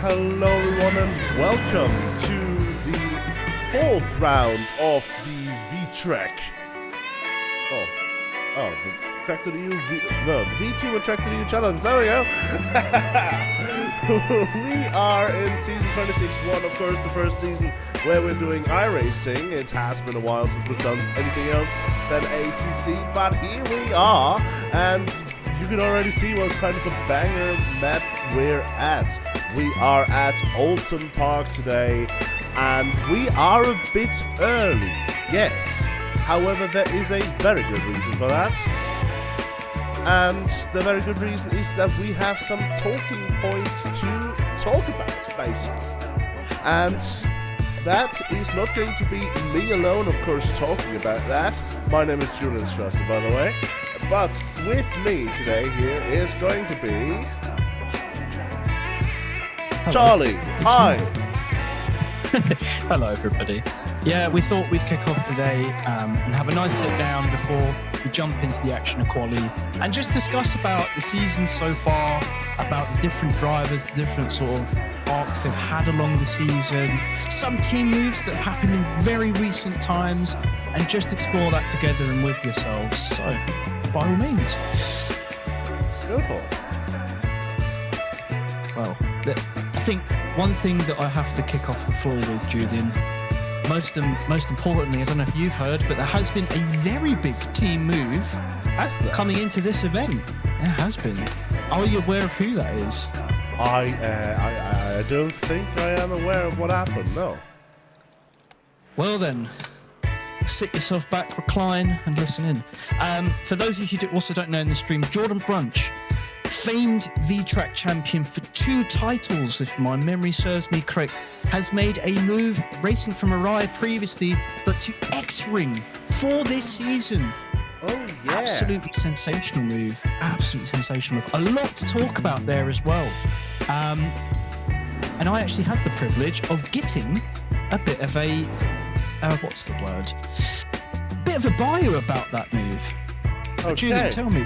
Hello everyone and welcome to the fourth round of the Vtracc. The tracc.eu, the VTuber tracc.eu challenge. There we go. We are in season 26, one of course the first season where we're doing iRacing. It has been a while since we've done anything else than ACC, but here we are, and you can already see what kind of a banger map we're at. We are at Oldson Park today, and we are a bit early, yes. However, there is a very good reason for that. And the very good reason is that we have some talking points to talk about, basically. And that is not going to be me alone, of course, talking about that. My name is Julian Strasser, by the way. But with me today here is going to be Charlie. Hi. Hello, everybody. Yeah, we thought we'd kick off today and have a nice sit down before we jump into the action of quali and just discuss about the season so far, about the different drivers, the different sort of arcs they've had along the season, some team moves that happened in very recent times, and just explore that together and with yourselves. So, by all means. Go for it. Well, I think one thing that I have to kick off the floor with, Julian, most importantly, I don't know if you've heard, but there has been a very big team move coming into this event. There has been. Are you aware of who that is? I don't think I am aware of what happened, no. Well then, sit yourself back, recline, and listen in. For those of you who also don't know in the stream, Jordan Brunch, famed Vtracc champion for 2 titles, if my memory serves me correct, has made a move racing from Mirai previously, but to X-Ring for this season. Oh, yeah. Absolutely sensational move. Absolutely sensational move. A lot to talk about there as well. And I actually had the privilege of getting a bit of a, what's the word? Bit of a bio about that move. Okay. Julian, tell me,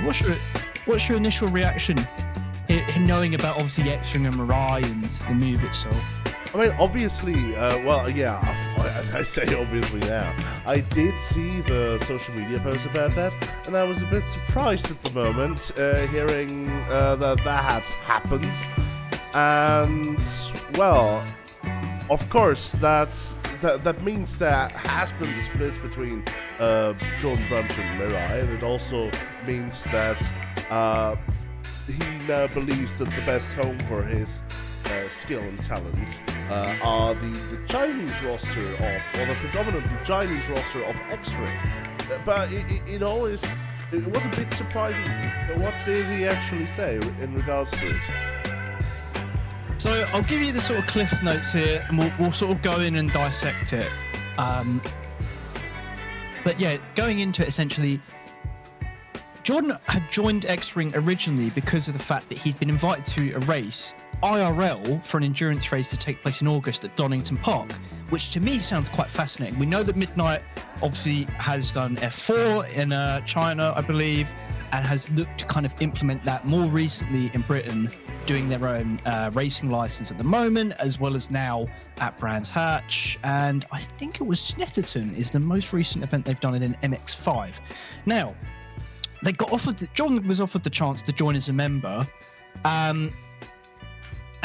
what's your initial reaction in knowing about obviously X-Ring and Mirai and the move itself? I mean, obviously, I say obviously now. I did see the social media post about that, and I was a bit surprised at the moment hearing that had happened. And, well, of course, that means there has been the split between Jordan Brunch and Mirai, and it also means that he now believes that the best home for his skill and talent are the Chinese roster or the predominantly Chinese roster of X-Ray. But it was a bit surprising to me. What did he actually say in regards to it? So I'll give you the sort of cliff notes here, and we'll sort of go in and dissect it. But yeah, going into it, essentially, Jordan had joined X-Ring originally because of the fact that he'd been invited to a race, IRL, for an endurance race to take place in August at Donington Park, which to me sounds quite fascinating. We know that Midnight obviously has done F4 in China, I believe, and has looked to kind of implement that more recently in Britain, doing their own racing license at the moment, as well as now at Brands Hatch. And I think it was Snetterton is the most recent event they've done in an MX-5. Now, Jordan was offered the chance to join as a member. And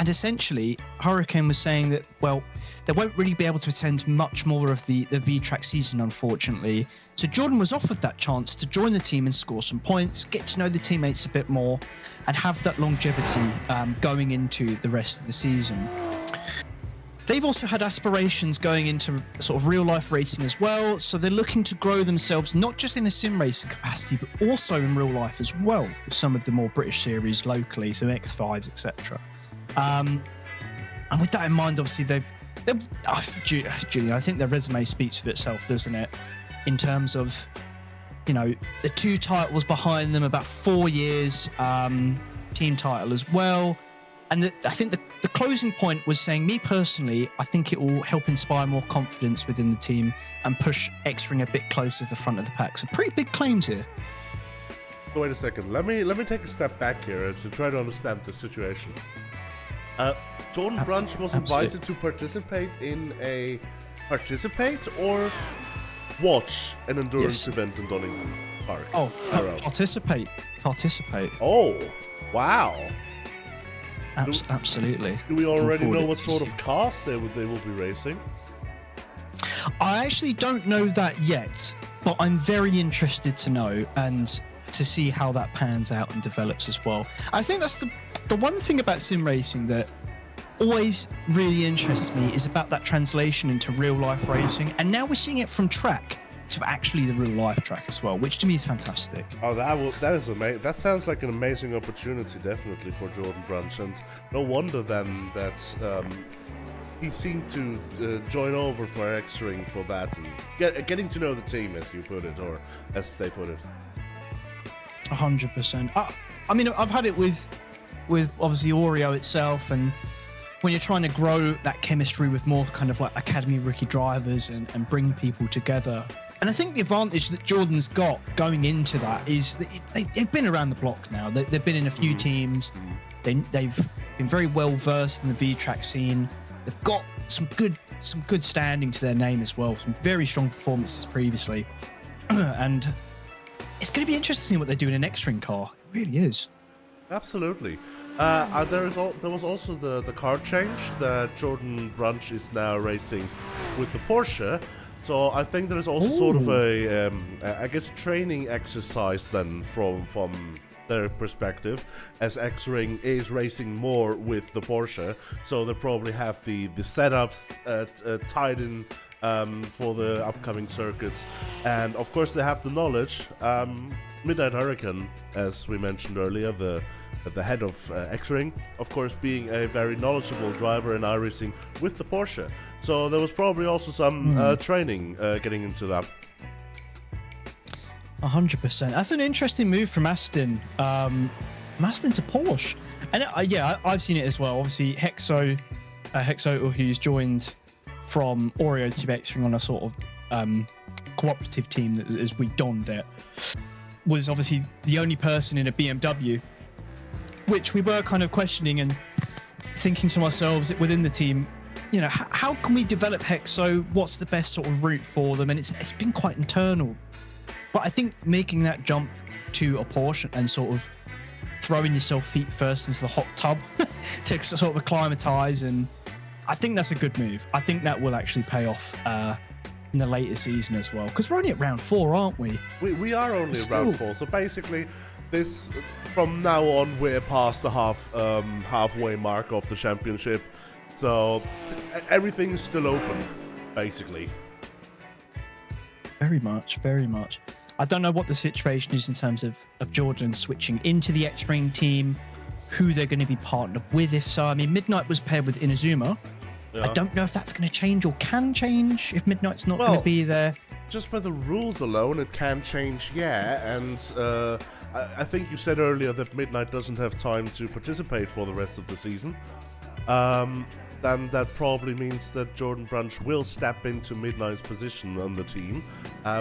essentially, Hurricane was saying that, well, they won't really be able to attend much more of the Vtracc season, unfortunately. So Jordan was offered that chance to join the team and score some points, get to know the teammates a bit more, and have that longevity going into the rest of the season. They've also had aspirations going into sort of real-life racing as well, so they're looking to grow themselves, not just in a sim racing capacity, but also in real life as well, with some of the more British series locally, so X5s, etc. And with that in mind, obviously, Julian, I think their resume speaks for itself, doesn't it? In terms of, you know, the 2 titles behind them, about 4 years, team title as well. And I think the closing point was saying, me personally, I think it will help inspire more confidence within the team and push X-Ring a bit closer to the front of the pack. So pretty big claims here. Wait a second. Let me take a step back here to try to understand the situation. Jordan Brunch was invited to participate or watch an endurance event in Donington Park. Oh, participate. Oh, wow. Absolutely. Do we already know what sort of cars they will be racing? I actually don't know that yet, but I'm very interested to know and to see how that pans out and develops as well. I think that's the one thing about sim racing that always really interests me is about that translation into real life racing, and now we're seeing it from track to actually the real life track as well, which to me is fantastic. Oh, that is amazing. That sounds like an amazing opportunity, definitely, for Jordan Brunch, and no wonder then that he seemed to join over for X-Ring for that, and getting to know the team, as you put it, or as they put it. 100%. I mean, I've had it with obviously Oreo itself, and when you're trying to grow that chemistry with more kind of like academy rookie drivers and bring people together. And I think the advantage that Jordan's got going into that is that they've been around the block now. They've been in a few teams. They've been very well versed in the Vtracc scene. They've got some good standing to their name as well. Some very strong performances previously. And it's going to be interesting to see what they do in an X-Ring car. It really is. Absolutely. There was also the car change that Jordan Brunch is now racing with the Porsche. So I think there is also sort of a, I guess, training exercise then from their perspective, as X-Ring is racing more with the Porsche. So they probably have the setups tied in for the upcoming circuits, and of course they have the knowledge. Midnight Hurricane, as we mentioned earlier, the head of X-Ring, of course, being a very knowledgeable driver in iRacing with the Porsche. So there was probably also some training getting into that. 100%. That's an interesting move from Aston. Aston to Porsche. And I've seen it as well. Obviously, Hexo, who's joined from Oreo to X-Ring on a sort of cooperative team as we donned it, was obviously the only person in a BMW, which we were kind of questioning and thinking to ourselves within the team, you know, how can we develop Hexo? What's the best sort of route for them? And it's been quite internal. But I think making that jump to a Porsche and sort of throwing yourself feet first into the hot tub to sort of acclimatise, and I think that's a good move. I think that will actually pay off in the later season as well, because we're only at round 4, aren't we? We are only at round 4, so basically this, from now on, we're past the halfway mark of the championship, so everything is still open, basically. Very much. I don't know what the situation is in terms of Jordan switching into the X-Ring team, who they're going to be partnered with, if so. I mean, Midnight was paired with Inazuma. Yeah. I don't know if that's going to change or can change if Midnight's not going to be there. Just by the rules alone, it can change, yeah. And I think you said earlier that Midnight doesn't have time to participate for the rest of the season. Then that probably means that Jordan Brunch will step into Midnight's position on the team,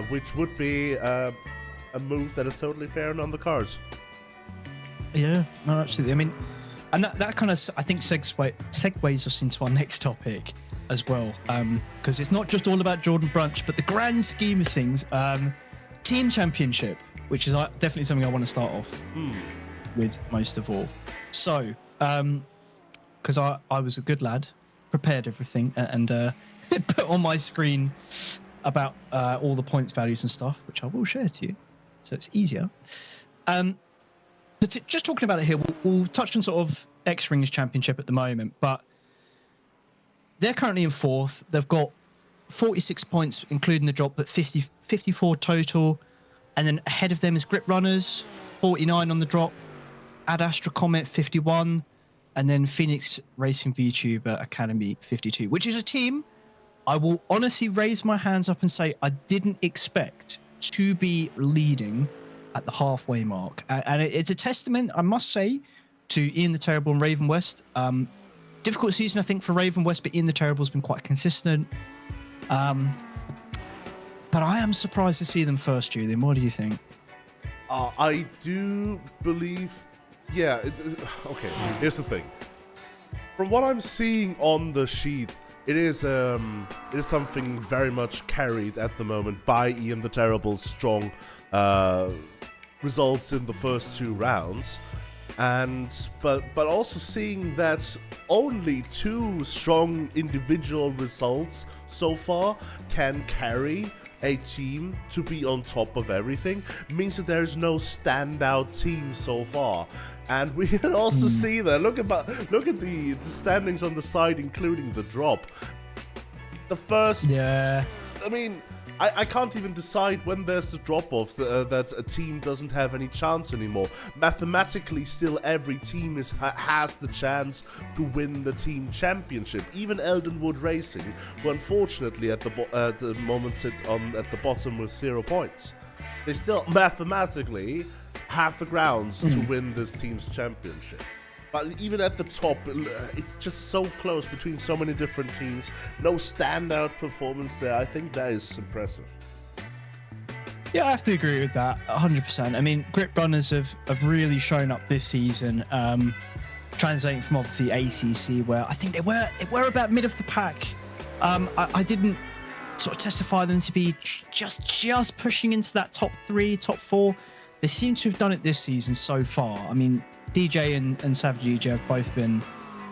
which would be a move that is totally fair and on the cards. Yeah, no, absolutely. I mean, and that kind of, I think, segues us into our next topic as well, because it's not just all about Jordan Brunch, but the grand scheme of things, team championship, which is definitely something I want to start off with most of all. So, because I was a good lad, prepared everything, and put on my screen about all the points values and stuff, which I will share to you, so it's easier. But just talking about it here, we'll touch on sort of X-Rings Championship at the moment, but they're currently in 4th. They've got 46 points, including the drop, but 54 total. And then ahead of them is Grip Runners, 49 on the drop. Ad Astra Comet, 51. And then Phoenix Racing VTuber Academy, 52, which is a team I will honestly raise my hands up and say I didn't expect to be leading at the halfway mark. And it's a testament, I must say, to Ian the Terrible and Raven West. Difficult season, I think, for Raven West, but Ian the Terrible has been quite consistent. But I am surprised to see them first, Julian. What do you think? I do believe... Yeah, okay, here's the thing. From what I'm seeing on the sheet, it is something very much carried at the moment by Ian the Terrible's strong results in the first 2 rounds, but also seeing that only 2 strong individual results so far can carry a team to be on top of everything, means that there is no standout team so far. And we can also see that. Look at the standings on the side, including the drop. The first, Yeah. I mean, I can't even decide when there's the drop-off that a team doesn't have any chance anymore. Mathematically, still every team has the chance to win the team championship. Even Eldenwood Racing, who unfortunately at the moment sit at the bottom with 0 points. They still mathematically have the grounds to win this team's championship. But even at the top, it's just so close between so many different teams. No standout performance there. I think that is impressive. Yeah, I have to agree with that 100%. I mean, Grip Runners have really shown up this season, translating from obviously ACC, where I think they were about mid of the pack. I didn't sort of testify them to be just pushing into that top 3, top 4. They seem to have done it this season so far. I mean, DJ and Savage DJ have both been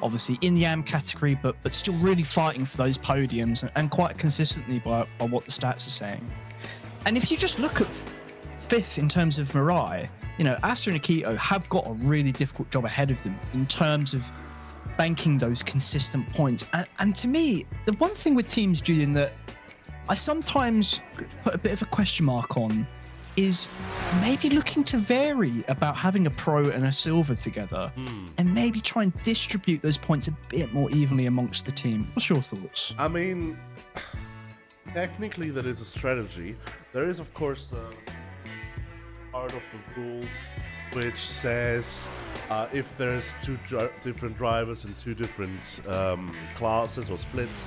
obviously in the AM category, but still really fighting for those podiums and quite consistently by what the stats are saying. And if you just look at 5th in terms of Mirai, Asta and Akito have got a really difficult job ahead of them in terms of banking those consistent points. And to me, the one thing with teams, Julian, that I sometimes put a bit of a question mark on is maybe looking to vary about having a pro and a silver together and maybe try and distribute those points a bit more evenly amongst the team. What's your thoughts? I mean, technically that is a strategy. There is, of course, part of the rules which says if there's 2 different drivers and 2 different classes or splits,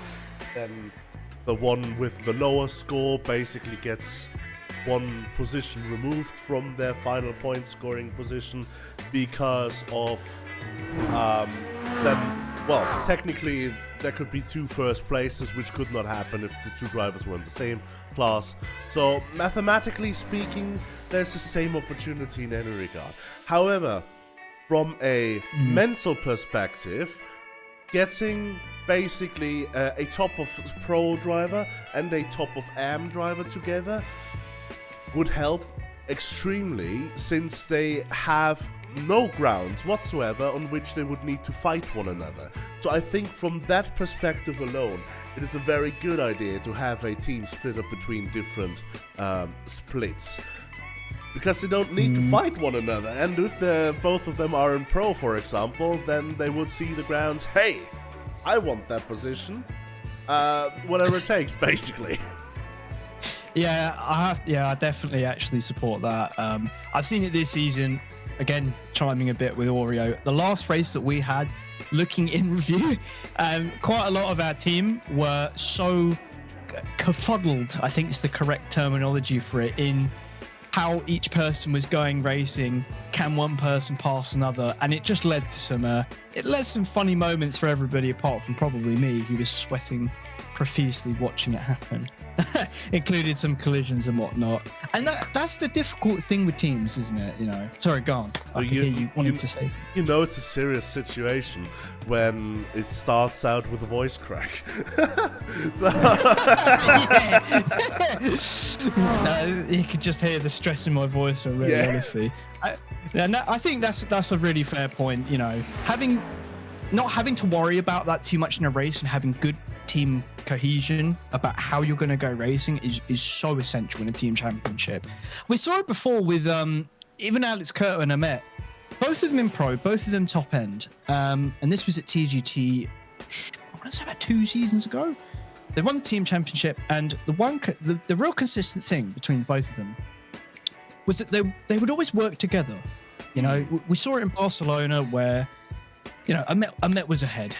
then the one with the lower score basically gets 1 position removed from their final point scoring position because of technically there could be 2 first places, which could not happen if the 2 drivers were in the same class. So mathematically speaking, there's the same opportunity in any regard. However, from a mental perspective, getting basically a top of pro driver and a top of AM driver together would help extremely, since they have no grounds whatsoever on which they would need to fight one another. So I think from that perspective alone, it is a very good idea to have a team split up between different splits, because they don't need to fight one another. And if both of them are in pro, for example, then they would see the grounds, hey, I want that position, whatever it takes, basically. Yeah, I definitely actually support that. I've seen it this season, again, chiming a bit with Oreo. The last race that we had, looking in review, quite a lot of our team were so kerfuddled, I think is the correct terminology for it, in how each person was going racing. Can one person pass another? And it just led to some funny moments for everybody, apart from probably me, who was sweating profusely watching it happen. Included some collisions and whatnot. And that's the difficult thing with teams, isn't it? Sorry, go on. I can hear you wanted to say something. It's a serious situation when it starts out with a voice crack. You could just hear the stress in my voice already, honestly. I think that's a really fair point. Not having to worry about that too much in a race and having good team cohesion about how you're going to go racing is so essential in a team championship. We saw it before with even Alex Curto and Amet, both of them in pro, both of them top end, and this was at TGT, I want to say about 2 seasons ago. They won the team championship, and the real consistent thing between both of them was that they would always work together. We saw it in Barcelona where Amet was ahead.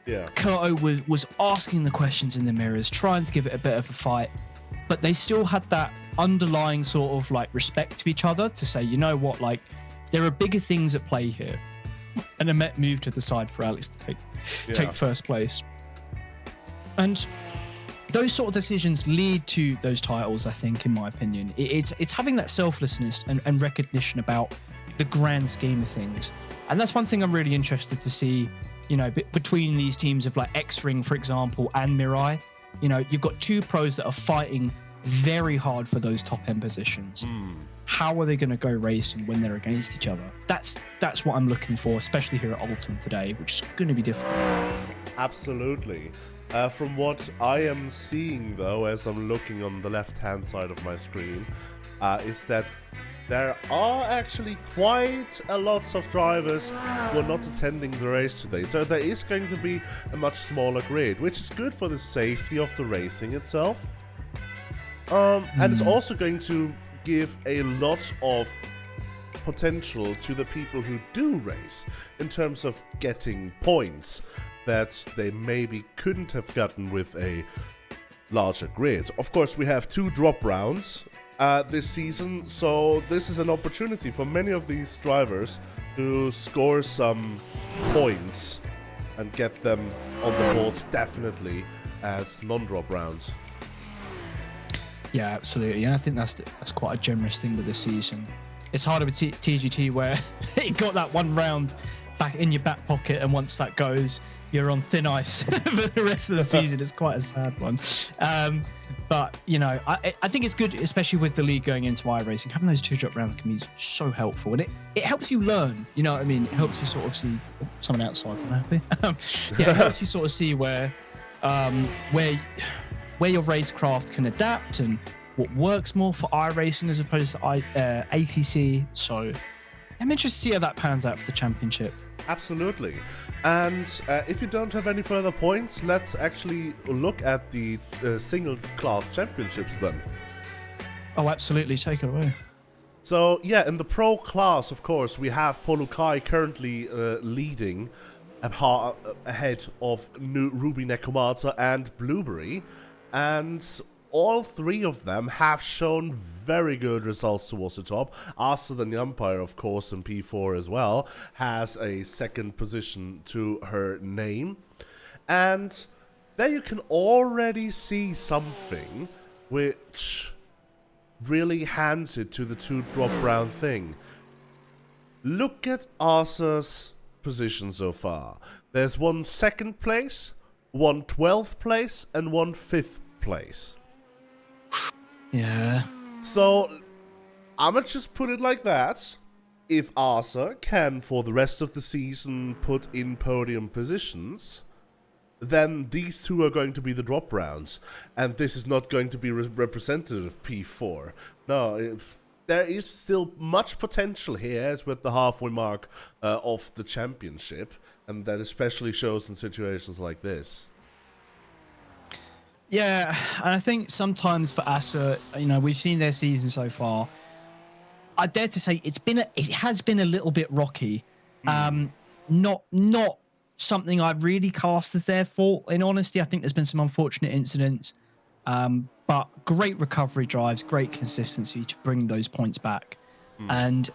Yeah. Curto was asking the questions in the mirrors, trying to give it a bit of a fight, but they still had that underlying sort of respect to each other to say, there are bigger things at play here. and a Met move to the side for Alex to take first place. And those sort of decisions lead to those titles, I think, in my opinion. It's having that selflessness and recognition about the grand scheme of things. And that's one thing I'm really interested to see, you know, between these teams of like X-Ring, for example, and Mirai. You know, you've got two pros that are fighting very hard for those top end positions. How are they going to go racing when they're against each other? That's what I'm looking for, especially here at Alton today, which is going to be difficult. Absolutely. From what I am seeing, though, as I'm looking on the left-hand side of my screen, is that there are actually quite a lot of drivers who are not attending the race today. So there is going to be a much smaller grid, which is good for the safety of the racing itself. And it's also going to give a lot of potential to the people who do race in terms of getting points that they maybe couldn't have gotten with a larger grid. Of course, we have 2 drop rounds this season, so this is an opportunity for many of these drivers to score some points and get them on the boards definitely as non-drop rounds. Yeah, absolutely. And I think that's quite a generous thing with this season. It's harder with TGT where you got that one round back in your back pocket, and once that goes, you're on thin ice for the rest of the season. It's quite a sad one. But, you know, I think it's good, especially with the league going into iRacing. Having those 2 drop rounds can be so helpful. And it helps you learn, you know what I mean? It helps you sort of see... Oh, someone outside, I'm happy. Yeah, it helps you sort of see where your racecraft can adapt and what works more for iRacing as opposed to ATC. So I'm interested to see how that pans out for the championship. Absolutely. And if you don't have any further points, let's actually look at the single class championships then. Oh, absolutely. Take it away. So, yeah, in the pro class, of course, we have Polukai currently leading ahead of Ruby Nekomata and Blueberry. And all 3 of them have shown very good results towards the top. Arthur the Umpire, of course, in P4 as well, has a 2nd position to her name. And there you can already see something which really hands it to the 2 drop round thing. Look at Arthur's position so far. There's 1 2nd place, 1 12th place, and 1 5th place. Yeah. So, I'ma just put it like that. If Arthur can, for the rest of the season, put in podium positions, then these 2 are going to be the drop rounds. And this is not going to be representative of P4. No, there is still much potential here, as with the halfway mark of the championship. And that especially shows in situations like this. Yeah, and I think sometimes for Asa, you know, we've seen their season so far. I dare to say it has been a little bit rocky. Not something I really cast as their fault. In honesty, I think there's been some unfortunate incidents, but great recovery drives, great consistency to bring those points back. And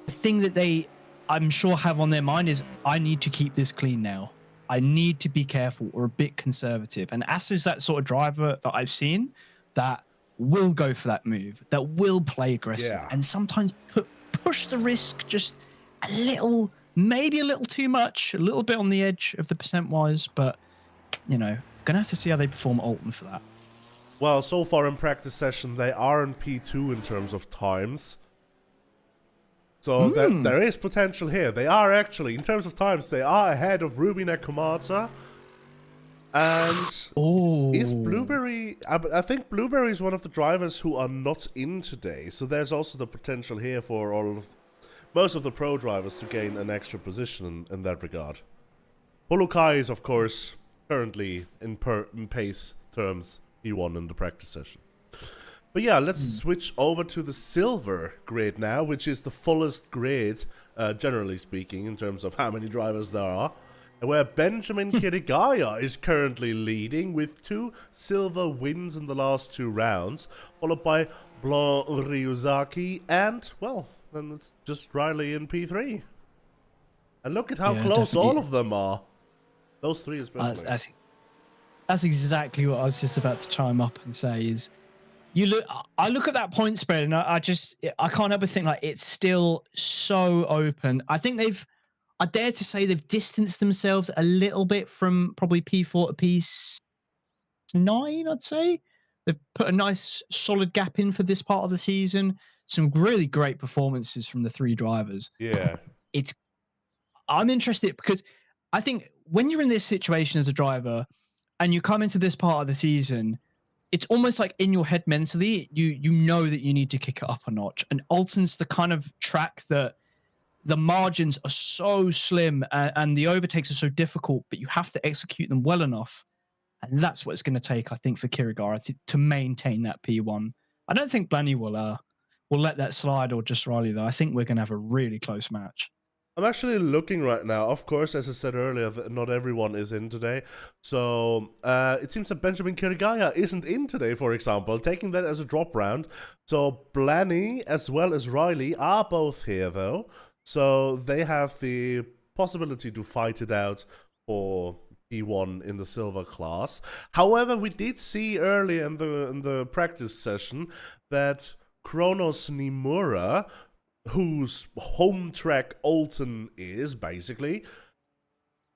the thing that they, I'm sure, have on their mind is, I need to keep this clean now. I need to be careful or a bit conservative. And Asa's that sort of driver that I've seen that will go for that move, that will play aggressive, and sometimes push the risk just a little, maybe a little too much, a little bit on the edge of the percent-wise. But, you know, going to have to see how they perform at Alton for that. Well, so far in practice session, they are in P2 in terms of times. So there is potential here. They are actually, in terms of times, they are ahead of Ruby Nekomata. And is Blueberry... I think Blueberry is one of the drivers who are not in today. So there's also the potential here for most of the pro drivers to gain an extra position in that regard. Polukai is, of course, currently in pace terms, he won in the practice session. But yeah, let's switch over to the silver grid now, which is the fullest grid, generally speaking, in terms of how many drivers there are. And where Benjamin Kirigaya is currently leading with 2 silver wins in the last 2 rounds, followed by Blanc Ryuzaki and, well, then it's just Riley in P3. And look at how Yeah, close definitely. all of them are. Those three especially. That's exactly what I was just about to chime up and say is I look at that point spread and I can't help but think like it's still so open. I think I dare to say they've distanced themselves a little bit from probably P4 to P9, I'd say. They've put a nice solid gap in for this part of the season. Some really great performances from the three drivers. Yeah. I'm interested because I think when you're in this situation as a driver and you come into this part of the season, it's almost like in your head mentally, you know that you need to kick it up a notch. And Alton's the kind of track that the margins are so slim and the overtakes are so difficult, but you have to execute them well enough. And that's what it's going to take, I think, for Kirigara to maintain that P1. I don't think Blaney will let that slide or just Riley, though. I think we're going to have a really close match. I'm actually looking right now. Of course, as I said earlier, not everyone is in today. So it seems that Benjamin Kirigaya isn't in today, for example, taking that as a drop round. So Blaney as well as Riley are both here, though. So they have the possibility to fight it out for P1 in the silver class. However, we did see earlier in the practice session that Kronos Nimura, whose home track Alton is, basically,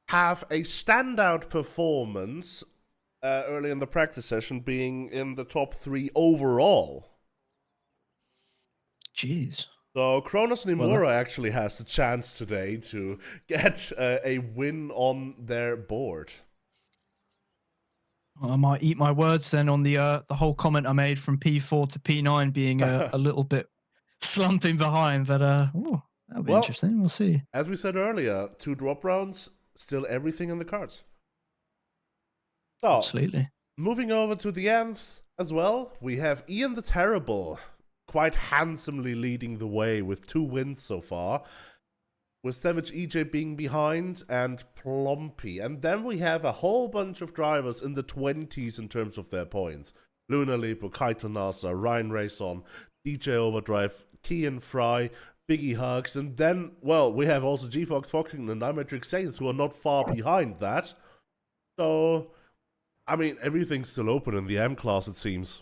have a standout performance early in the practice session, being in the top 3 overall. Jeez. So Kronos Nimura actually has the chance today to get a win on their board. I might eat my words then on the whole comment I made from P4 to P9 being a little bit slumping behind, but that'll be interesting. We'll see. As we said earlier, 2 drop rounds, still everything in the cards. So, absolutely. Moving over to the Amps as well, we have Ian the Terrible quite handsomely leading the way with 2 wins so far, with Savage EJ being behind and Plumpy. And then we have a whole bunch of drivers in the 20s in terms of their points. Luna Lipo, Kaito Nasa, Ryan Rayson, DJ Overdrive, Kian Fry, Biggie Hugs, and then, well, we have also G-Fox Foxing and Dimetric Saints who are not far behind that. So, I mean, everything's still open in the M class, it seems.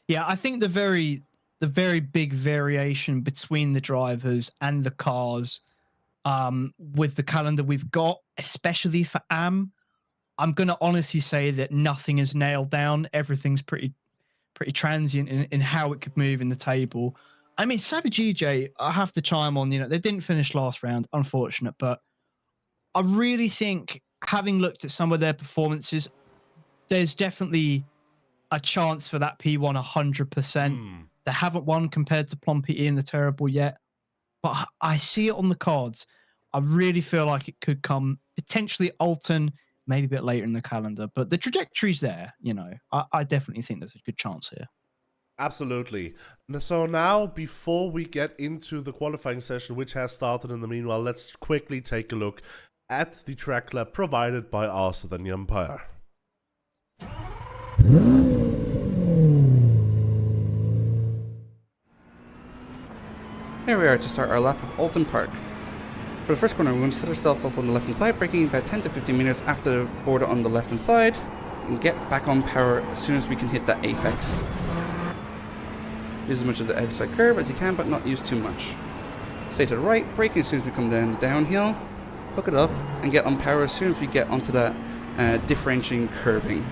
Yeah, I think the very big variation between the drivers and the cars with the calendar we've got, especially for AM, I'm going to honestly say that nothing is nailed down. Everything's pretty transient in how it could move in the table. I mean, Savage EJ, I have to chime on, they didn't finish last round, unfortunate, but I really think, having looked at some of their performances, there's definitely a chance for that P1 100%. They haven't won compared to Plumpy Ian the Terrible yet, but I see it on the cards. I really feel like it could come potentially Alton, maybe a bit later in the calendar, but the trajectory's there. I definitely think there's a good chance here. Absolutely. So now, before we get into the qualifying session, which has started in the meanwhile, let's quickly take a look at the track lab provided by Arthur the Empire. Here we are to start our lap of Alton Park. For the first corner, we're going to set ourselves up on the left hand side, braking about 10 to 15 meters after the border on the left hand side, and get back on power as soon as we can hit that apex. Use as much of the edge side curve as you can, but not use too much. Stay to the right, braking as soon as we come down the downhill, hook it up, and get on power as soon as we get onto that differentiating curbing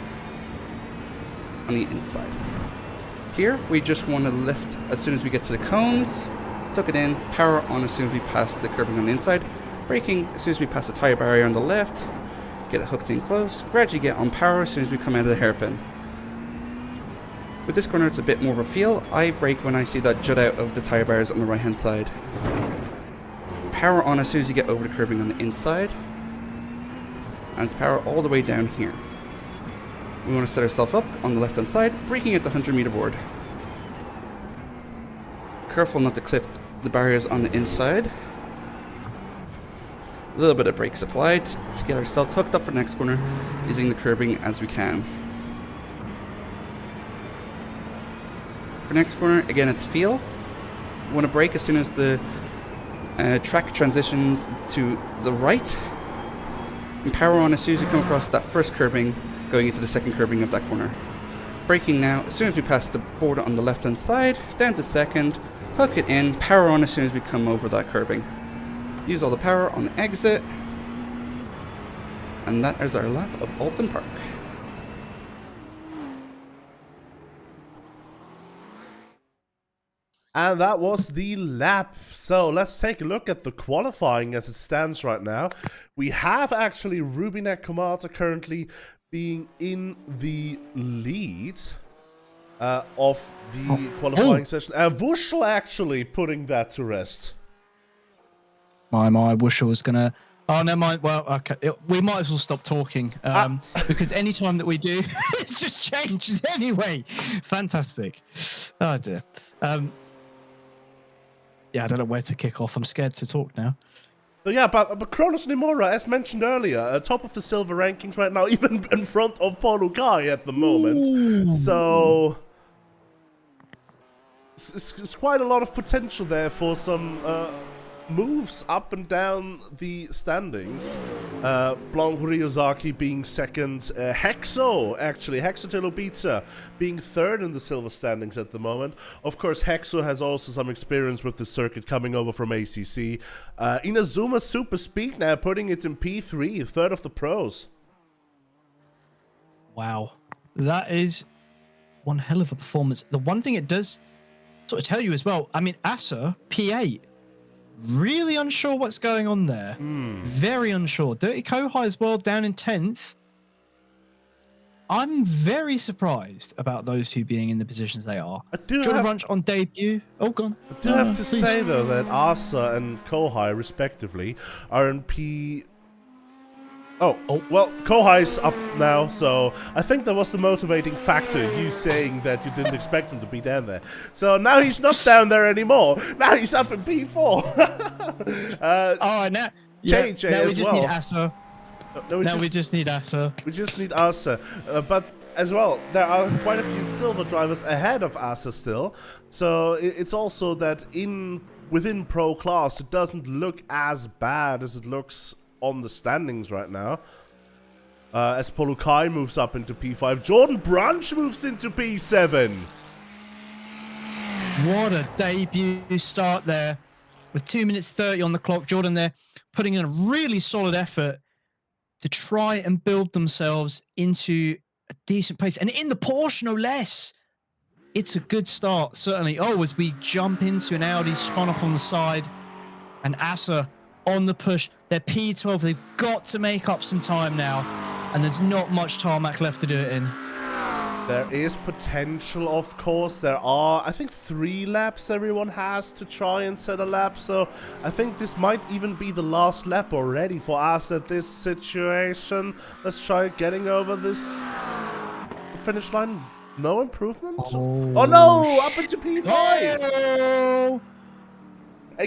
on the inside. Here, we just want to lift as soon as we get to the cones, tuck it in, power on as soon as we pass the curbing on the inside, braking as soon as we pass the tyre barrier on the left, get it hooked in close, gradually get on power as soon as we come out of the hairpin. With this corner, it's a bit more of a feel. I brake when I see that jut out of the tyre barriers on the right hand side. Power on as soon as you get over the curbing on the inside, and it's power all the way down here. We want to set ourselves up on the left hand side, braking at the 100 meter board. Careful not to clip the barriers on the inside. A little bit of brakes applied to get ourselves hooked up for the next corner, using the curbing as we can. For next corner, again it's feel. We want to brake as soon as the Track transitions to the right. And power on as soon as you come across that first curbing, going into the second curbing of that corner. Braking now, as soon as we pass the border on the left hand side, down to second, hook it in, power on as soon as we come over that curbing. Use all the power on the exit. And that is our lap of Alton Park. And that was the lap. So let's take a look at the qualifying as it stands right now. We have actually Rubinek Komata currently being in the lead of the qualifying session. Wuschel actually putting that to rest. My Wuschel was going to... Oh, never mind. Well, okay. We might as well stop talking because any time that we do, it just changes anyway. Fantastic. Oh, dear. Yeah, I don't know where to kick off. I'm scared to talk now. So yeah, but Kronos Nimura, as mentioned earlier, top of the silver rankings right now, even in front of Polukai at the moment. Ooh. So it's quite a lot of potential there for some moves up and down the standings. Blanc Ryozaki being second. Hexo Telobitsa being third in the silver standings at the moment. Of course, Hexo has also some experience with the circuit coming over from ACC. Inazuma Super Speed now putting it in P3, third of the pros. Wow. That is one hell of a performance. The one thing it does sort of tell you as well, I mean, Asa, P8, really unsure what's going on there. Very unsure. Dirty Kohai as well, down in 10th. I'm very surprised about those two being in the positions they are. Jordan Brunch on debut. Oh, gone. I do have to say, though, that Asa and Kohai, respectively, are in P... Oh, well, Kohai's up now, so I think that was the motivating factor, you saying that you didn't expect him to be down there. So now he's not down there anymore. Now he's up in P4. Now JJ now as we just need Asa. We just need Asa. We just need Asa. But as well, there are quite a few silver drivers ahead of Asa still. So it's also that within pro class, it doesn't look as bad as it looks on the standings right now. As Polukai moves up into P5, Jordan Brunch moves into P7. What a debut start there. With 2 minutes 30 on the clock, Jordan there putting in a really solid effort to try and build themselves into a decent pace. And in the Porsche, no less. It's a good start, certainly. Oh, as we jump into an Audi spun off on the side. And Asa on the push. They're P12. They've got to make up some time now. And there's not much tarmac left to do it in. There is potential, of course. There are, I think, 3 laps everyone has to try and set a lap. So I think this might even be the last lap already for us at this situation. Let's try getting over this finish line. No improvement? Oh no! Up into P5! Oh!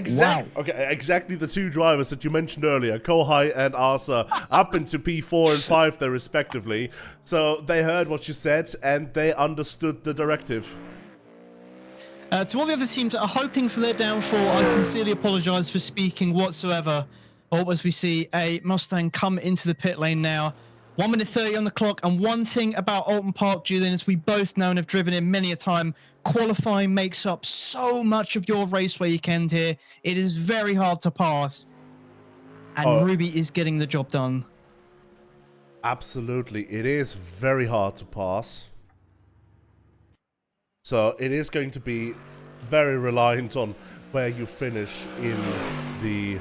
Wow. Okay, exactly the 2 drivers that you mentioned earlier, Kohai and Asa, up into P4 and 5 there respectively. So they heard what you said and they understood the directive. To all the other teams that are hoping for their downfall, I sincerely apologise for speaking whatsoever. Or as we see a Mustang come into the pit lane now. 1 minute 30 on the clock, and one thing about Alton Park, Julian, as we both know and have driven in many a time, qualifying makes up so much of your raceway weekend here. It is very hard to pass, and Ruby is getting the job done. Absolutely, it is very hard to pass. So it is going to be very reliant on where you finish in the...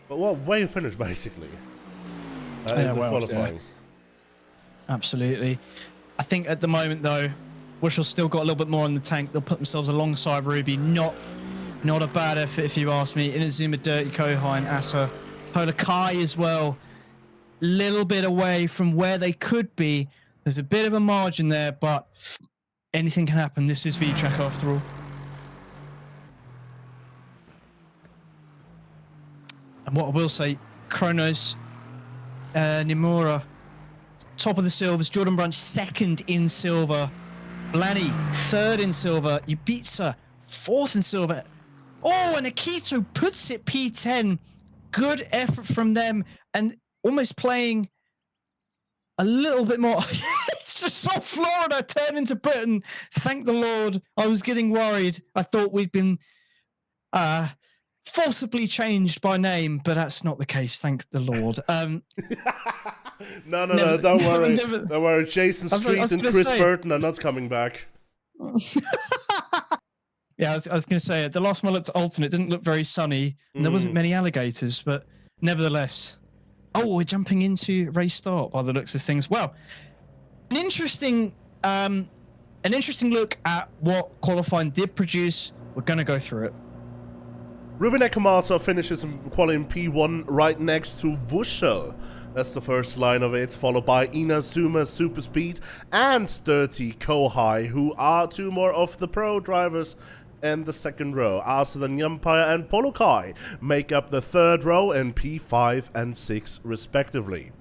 Well, where you finish, basically. Qualifying. Yeah. Absolutely. I think at the moment, though, Wushel's still got a little bit more in the tank. They'll put themselves alongside Ruby. Not a bad effort, if you ask me. Inazuma, Dirty Kohai, and Asa. Polukai as well. Little bit away from where they could be. There's a bit of a margin there, but anything can happen. This is Vtracc after all. And what I will say, Kronos, Nimura, top of the silvers. Jordan Brunch, second in silver. Blanny, third in silver. Ibiza, fourth in silver. Oh, and Akito puts it P10. Good effort from them, and almost playing a little bit more. It's just South Florida turned into Britain. Thank the Lord. I was getting worried. I thought we'd been forcibly changed by name, but that's not the case. Thank the Lord. No, don't worry. Don't worry. Jason Street and Chris Burton are not coming back. Yeah, I was going to say, the last time I looked at Alton, it didn't look very sunny, and there wasn't many alligators, but nevertheless. Oh, we're jumping into race start by the looks of things. Well, an interesting look at what qualifying did produce. We're going to go through it. Ruben Ekamata finishes qualifying P1 right next to Vushel. That's the first line of it, followed by Inazuma Super Speed and Dirty Kohai, who are two more of the pro drivers in the second row. Arslan Yampire and Polokai make up the third row in P5 and 6 respectively.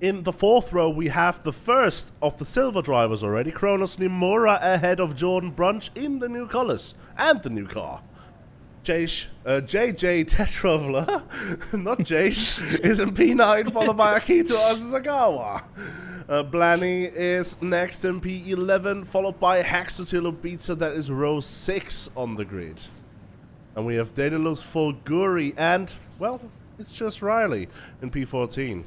In the fourth row, we have the first of the silver drivers already, Kronos Nimura ahead of Jordan Brunch in the new colors and the new car. JJ Tetraveler, not Jace, is in P9, followed by Akito Asasagawa. Blanny is next in P11, followed by Haxotilo Pizza, that is row 6 on the grid. And we have Daedalus Fulguri and, well, it's just Riley in P14.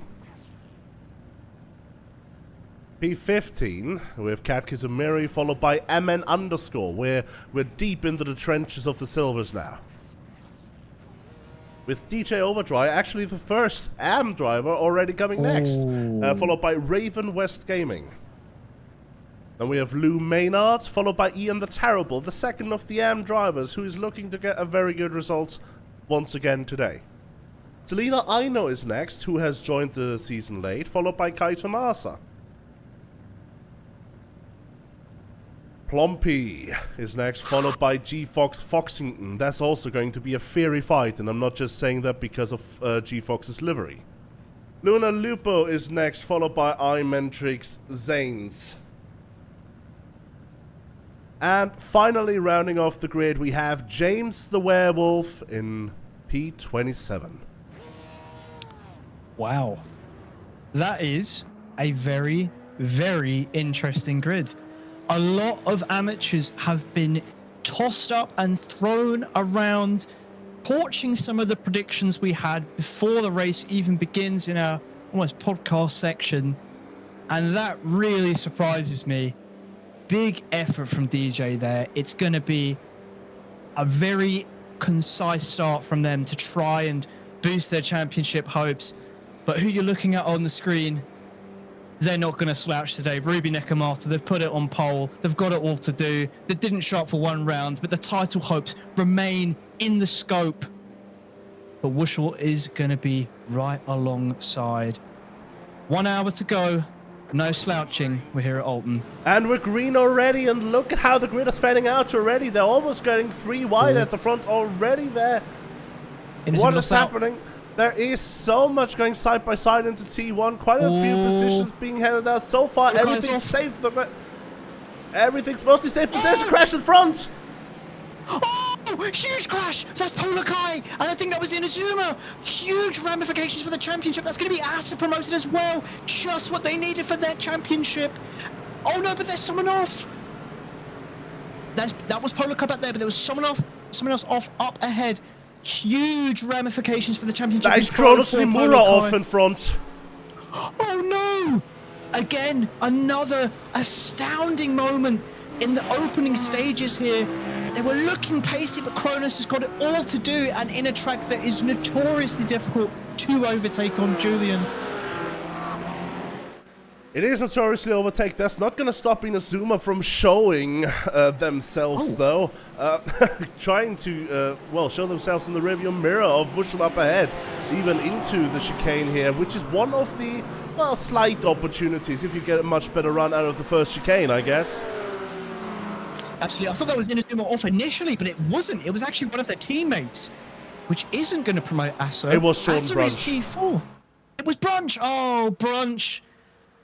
P15, we have Kat Kizumiri, followed by MN underscore, where we're deep into the trenches of the silvers now. With DJ Overdrive, actually the first AM driver already coming next, followed by Raven West Gaming. Then we have Lou Maynard, followed by Ian the Terrible, the second of the AM drivers, who is looking to get a very good result once again today. Selena Aino is next, who has joined the season late, followed by Kaito Nasa. Plompy is next, followed by G-Fox Foxington. That's also going to be a fiery fight, and I'm not just saying that because of G-Fox's livery. Luna Lupo is next, followed by iMentrix Zanes. And finally, rounding off the grid, we have James the Werewolf in P27. Wow. That is a very, very interesting grid. A lot of amateurs have been tossed up and thrown around, torching some of the predictions we had before the race even begins in our almost podcast section. And that really surprises me. Big effort from DJ there. It's going to be a very concise start from them to try and boost their championship hopes. But who you're looking at on the screen, they're not going to slouch today. Ruby Nekamata, they've put it on pole. They've got it all to do. They didn't show up for one round, but the title hopes remain in the scope. But Wushel is going to be right alongside. 1 hour to go. No slouching. We're here at Alton. And we're green already, and look at how the grid is fanning out already. They're almost getting 3 wide at the front already there. What is happening? There is so much going side by side into T1. Quite a few positions being handed out. So far, everything's safe. Everything's mostly safe, but there's a crash in front. Oh, huge crash. That's Polakai. And I think that was Inazuma. Huge ramifications for the championship. That's going to be Asa promoted as well. Just what they needed for their championship. Oh, no, but there's someone off. That was Polakai back there, but there was someone else off up ahead. Huge ramifications for the championship. That is Kronos Nimura off in front. Oh no! Again, another astounding moment in the opening stages here. They were looking pacey, but Kronos has got it all to do, and in a track that is notoriously difficult to overtake on Julian. It is notoriously overtake. That's not going to stop Inazuma from showing themselves, though. Trying to, show themselves in the rearview mirror of Vushel up ahead, even into the chicane here, which is one of the, slight opportunities if you get a much better run out of the first chicane, I guess. Absolutely. I thought that was Inazuma off initially, but it wasn't. It was actually one of their teammates, which isn't going to promote Asa. It was Jordan Asa Brunch. is P4. It was Brunch. Oh, Brunch.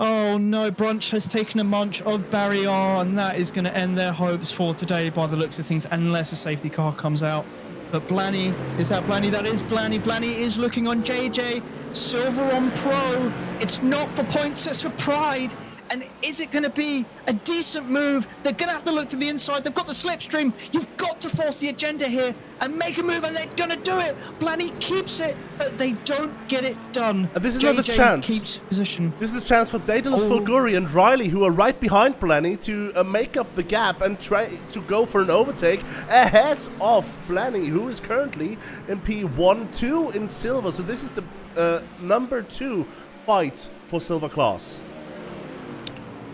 Oh no, Brunch has taken a munch of Barrier, and that is going to end their hopes for today by the looks of things, unless a safety car comes out. But Blanny, is that Blanny? That is Blanny. Blanny is looking on JJ. Silver on Pro. It's not for points, it's for pride. And is it going to be a decent move? They're going to have to look to the inside. They've got the slipstream. You've got to force the agenda here and make a move, and they're going to do it. Blanny keeps it, but they don't get it done. And this is JJ another chance. Keeps position. This is a chance for Daedalus, Fulguri, and Riley, who are right behind Blanny, to make up the gap and try to go for an overtake ahead of Blanny, who is currently in P1-2 in silver. So this is the number 2 fight for silver class.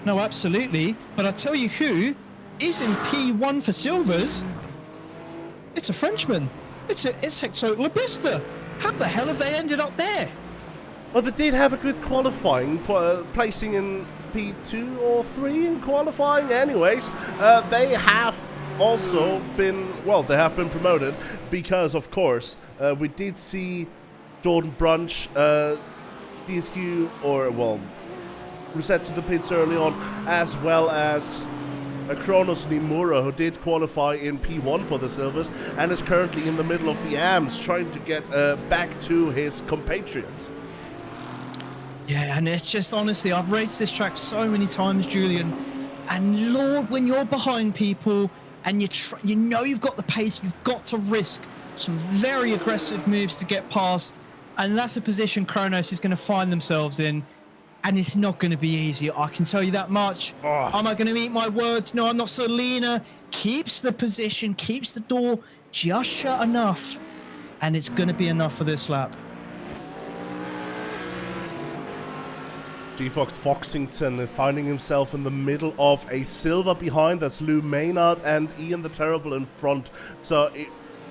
No, absolutely. But I tell you who is in P1 for silvers. It's a Frenchman. It's Hector Labista. How the hell have they ended up there? Well, they did have a good qualifying, placing in P2 or 3 in qualifying. Anyways, they have also been, well, they have been promoted because, of course, we did see Jordan Brunch, DSQ, or, well, reset to the pits early on, as well as Kronos Nimura, who did qualify in P1 for the silvers and is currently in the middle of the AMs trying to get back to his compatriots. Yeah, and it's just, honestly, I've raced this track so many times, Julian, and Lord, when you're behind people and you know you've got the pace, you've got to risk some very aggressive moves to get past, and that's a position Kronos is going to find themselves in. And it's not going to be easy. I can tell you that much. Oh. Am I going to eat my words? No, I'm not. Selena keeps the position, keeps the door just shut enough. And it's going to be enough for this lap. G-Fox Foxington finding himself in the middle of a silver behind. That's Lou Maynard and Ian the Terrible in front. So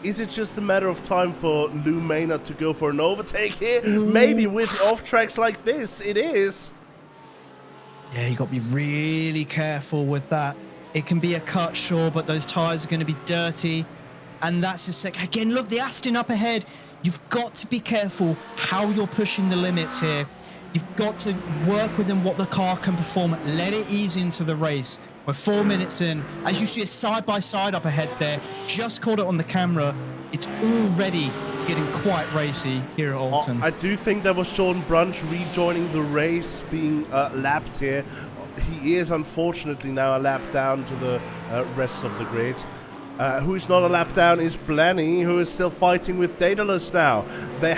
is it just a matter of time for Lou Maynard to go for an overtake here? Maybe with off-tracks like this, it is. Yeah, you got to be really careful with that. It can be a cut, sure, but those tyres are going to be dirty. And that's a sec. Again, look, the Aston up ahead. You've got to be careful how you're pushing the limits here. You've got to work within what the car can perform. Let it ease into the race. We're 4 minutes in. As you see a side-by-side up ahead there, just caught it on the camera. It's already getting quite racy here at Alton. I do think that was Jordan Brunch rejoining the race, being lapped here. He is unfortunately now a lap down to the rest of the grid. Who's not a lap down is Blanny, who is still fighting with Daedalus now. They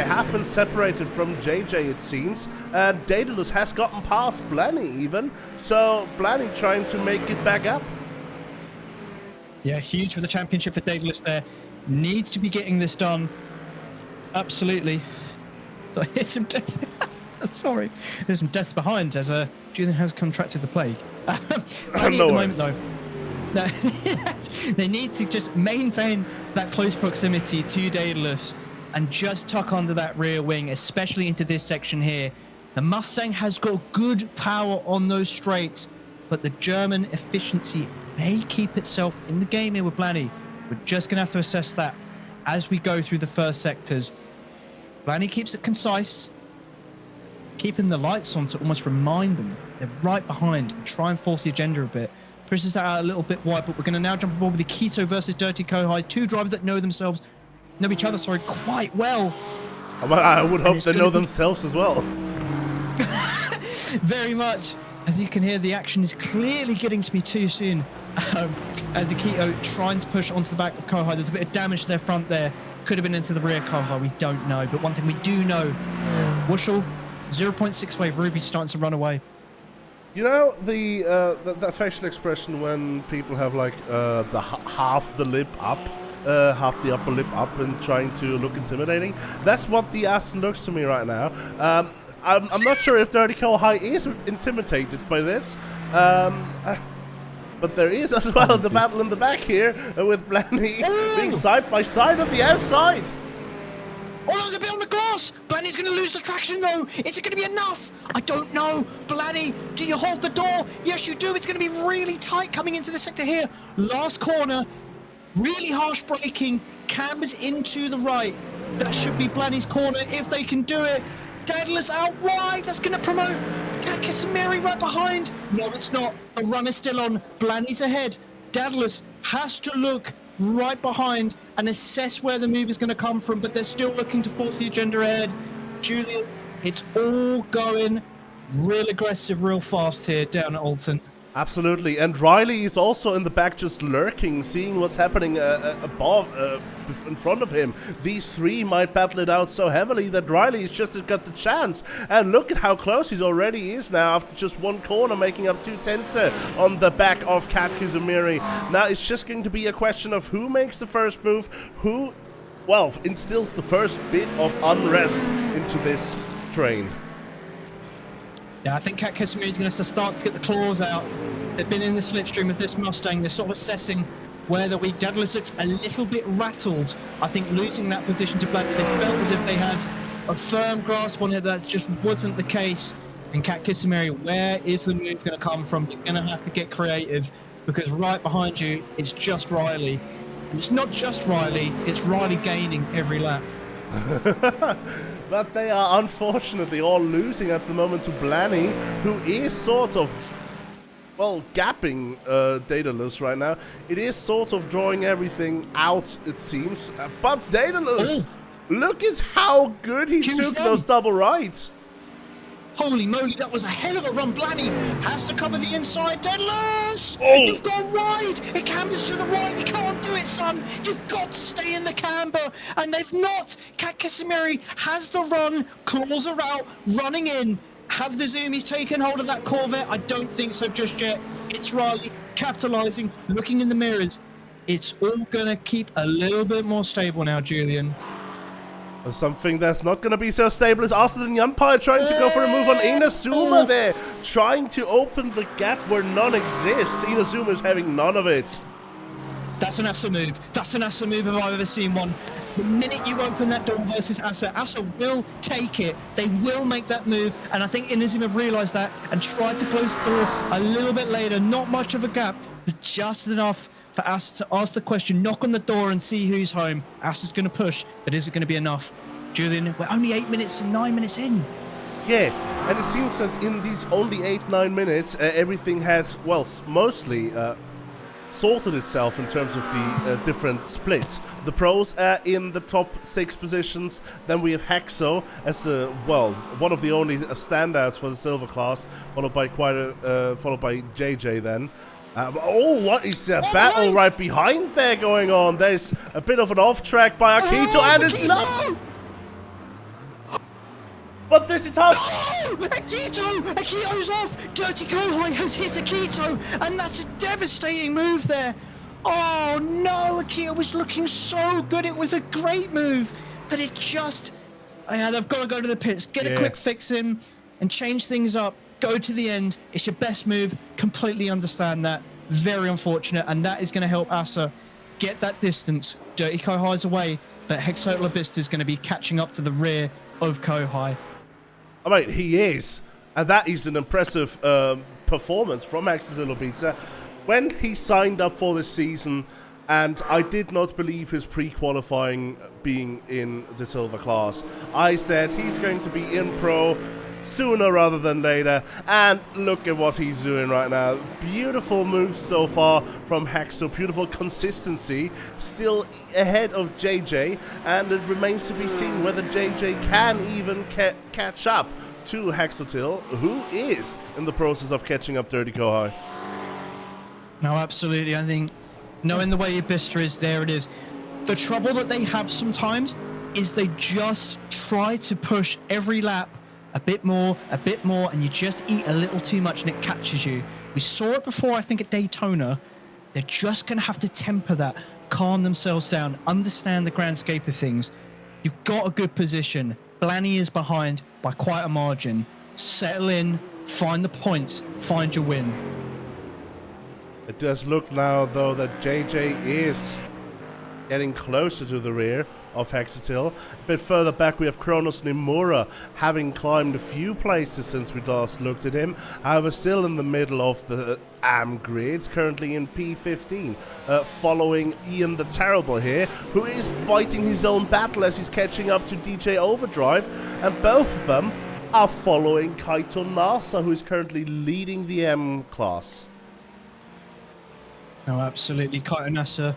have been separated from JJ, it seems, and Daedalus has gotten past Blanny even, so Blanny trying to make it back up. Yeah, huge for the championship for Daedalus there. Needs to be getting this done. Absolutely. So here's some death. Sorry. There's some death behind as Julian has contracted the plague. No at the moment, though. No, they need to just maintain that close proximity to Daedalus and just tuck under that rear wing, especially into this section here. The Mustang has got good power on those straights, but the German efficiency may keep itself in the game here with Blanny. We're just going to have to assess that as we go through the first sectors. Blanny keeps it concise, keeping the lights on to almost remind them they're right behind and try and force the agenda a bit. Pushes that out a little bit wide, but we're going to now jump aboard with the Keto versus Dirty Kohai. Two drivers that know each other, quite well. I would hope they know themselves as well. Very much. As you can hear, the action is clearly getting to me too soon. As Akito trying to push onto the back of Kohai. There's a bit of damage to their front there. Could have been into the rear Kohai, we don't know. But one thing we do know, Wushel, 0.6 wave, Ruby's starting to run away. You know, that facial expression when people have like half the lip up, half the upper lip up and trying to look intimidating. That's what the Aston looks to me right now. I'm not sure if Dirty Kohai is intimidated by this. But there is as well the battle in the back here with Blanny being side by side on the outside. Oh, there's a bit on the glass. Blanny's going to lose the traction, though. Is it going to be enough? I don't know. Blanny, do you hold the door? Yes, you do. It's going to be really tight coming into the sector here. Last corner. Really harsh braking. Cambers into the right. That should be Blanny's corner if they can do it. Daedalus out wide. That's going to promote Kissimmiri right behind. No, it's not. The run is still on. Blanny's ahead. Dadless has to look right behind and assess where the move is going to come from, but they're still looking to force the agenda ahead. Julian, it's all going real aggressive, real fast here down at Alton. Absolutely, and Riley is also in the back just lurking, seeing what's happening above, in front of him. These three might battle it out so heavily that Riley's just got the chance. And look at how close he's already is now after just one corner, making up 2/10 there on the back of Kat Kissimmiri. Now it's just going to be a question of who makes the first move, who, well, instills the first bit of unrest into this train. Yeah, I think Kat Kissimmiri is going to start to get the claws out. They've been in the slipstream of this Mustang. They're sort of assessing where the weak. Dadless looks a little bit rattled. I think losing that position to Blandy, they felt as if they had a firm grasp on it. That just wasn't the case. And Kat Kissimmiri, where is the move going to come from? You're going to have to get creative because right behind you, it's just Riley. And it's not just Riley, it's Riley gaining every lap. But they are unfortunately all losing at the moment to Blanny, who is sort of, well, gapping Daedalus right now. It is sort of drawing everything out, it seems. But Daedalus, look at how good he took those double rides. Holy moly, that was a hell of a run. Blanny has to cover the inside. Daedalus! Oh. You've gone wide! It cambers to the right. You can't do it, son. You've got to stay in the camber. And they've not. Kat Kissimmiri has the run. Claws are out. Running in. Have the Zoomies taken hold of that Corvette? I don't think so just yet. It's Riley capitalizing, looking in the mirrors. It's all going to keep a little bit more stable now, Julian. Something that's not going to be so stable is Austin and Umpire trying to go for a move on Inazuma there. Trying to open the gap where none exists. Inazuma is having none of it. That's an Asa move. That's an Asa move if I've ever seen one. The minute you open that door versus Asa will take it. They will make that move. And I think Inazuma have realised that and tried to close the door a little bit later. Not much of a gap, but just enough for Asa to ask the question, knock on the door and see who's home. Asa's going to push, but is it going to be enough? Julian, we're only 8 minutes and 9 minutes in. Yeah, and it seems that in these only 8-9 minutes, everything has, well, mostly sorted itself in terms of the different splits. The pros are in the top 6 positions. Then we have Hexo as the, well, one of the only standouts for the silver class, followed by JJ then. What is that battle right behind there going on? There's a bit of an off-track by Akito, and it's not... But there's a touch! Oh, Akito! Akito's off! Dirty Kohai has hit Akito, and that's a devastating move there. Oh no, Akito was looking so good. It was a great move, but it just... Yeah, they've got to go to the pits, get a quick fix in, and change things up. Go to the end. It's your best move. Completely understand that. Very unfortunate, and that is going to help Asa get that distance. Dirty Kohai's away, but Hexotl Abyss is going to be catching up to the rear of Kohai. I mean, he is, and that is an impressive performance from Hexotl Abyss. When he signed up for this season, and I did not believe his pre-qualifying being in the silver class, I said he's going to be in pro sooner rather than later, and look at what he's doing right now. Beautiful moves so far from Hexo, beautiful consistency, still ahead of JJ, and it remains to be seen whether JJ can even catch up to Hexotl, who is in the process of catching up Dirty Kohai. No, absolutely. I think knowing the way Ibistra is, there it is. The trouble that they have sometimes is they just try to push every lap a bit more, and you just eat a little too much and it catches you. We saw it before, I think, at Daytona. They're just going to have to temper that, calm themselves down, understand the grand scape of things. You've got a good position. Blanny is behind by quite a margin. Settle in, find the points, find your win. It does look now, though, that JJ is getting closer to the rear of Hexotl. A bit further back we have Kronos Nimura, having climbed a few places since we last looked at him. However, still in the middle of the AM grids, currently in P15, following Ian the Terrible here, who is fighting his own battle as he's catching up to DJ Overdrive, and both of them, are following Kaito Nasa, who is currently leading the M class. No, absolutely. Kaito Nasa,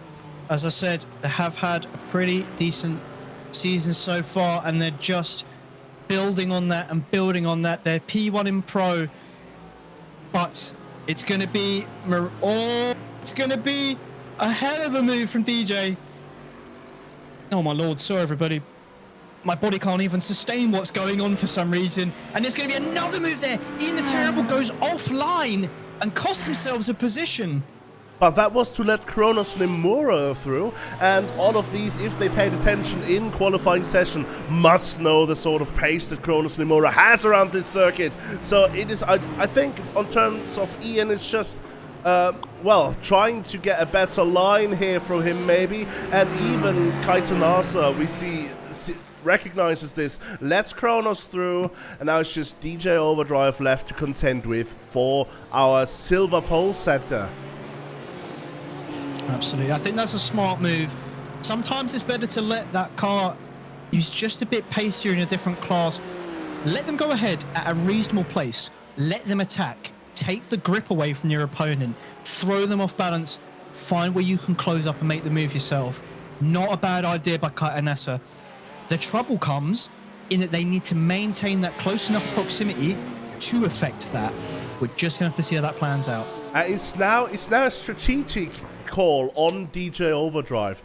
as I said, they have had a pretty decent season so far, and they're just building on that and building on that. They're P1 in Pro, but it's going to be it's going to be a hell of a move from DJ. Oh my lord, sorry everybody. My body can't even sustain what's going on for some reason. And there's going to be another move there. Ian the Terrible goes offline and costs themselves a position. But that was to let Kronos Nimura through, and all of these, if they paid attention in qualifying session, must know the sort of pace that Kronos Nimura has around this circuit. So it is, I think, on terms of Ian, it's just, well, trying to get a better line here from him maybe, and even Kaito Nasa, we see recognizes this, lets Kronos through, and now it's just DJ Overdrive left to contend with for our silver pole setter. Absolutely. I think that's a smart move. Sometimes it's better to let that car use just a bit pacier in a different class. Let them go ahead at a reasonable pace. Let them attack. Take the grip away from your opponent. Throw them off balance. Find where you can close up and make the move yourself. Not a bad idea by Kaito Nasa. The trouble comes in that they need to maintain that close enough proximity to affect that. We're just going to have to see how that plans out. It's now a strategic call on DJ Overdrive.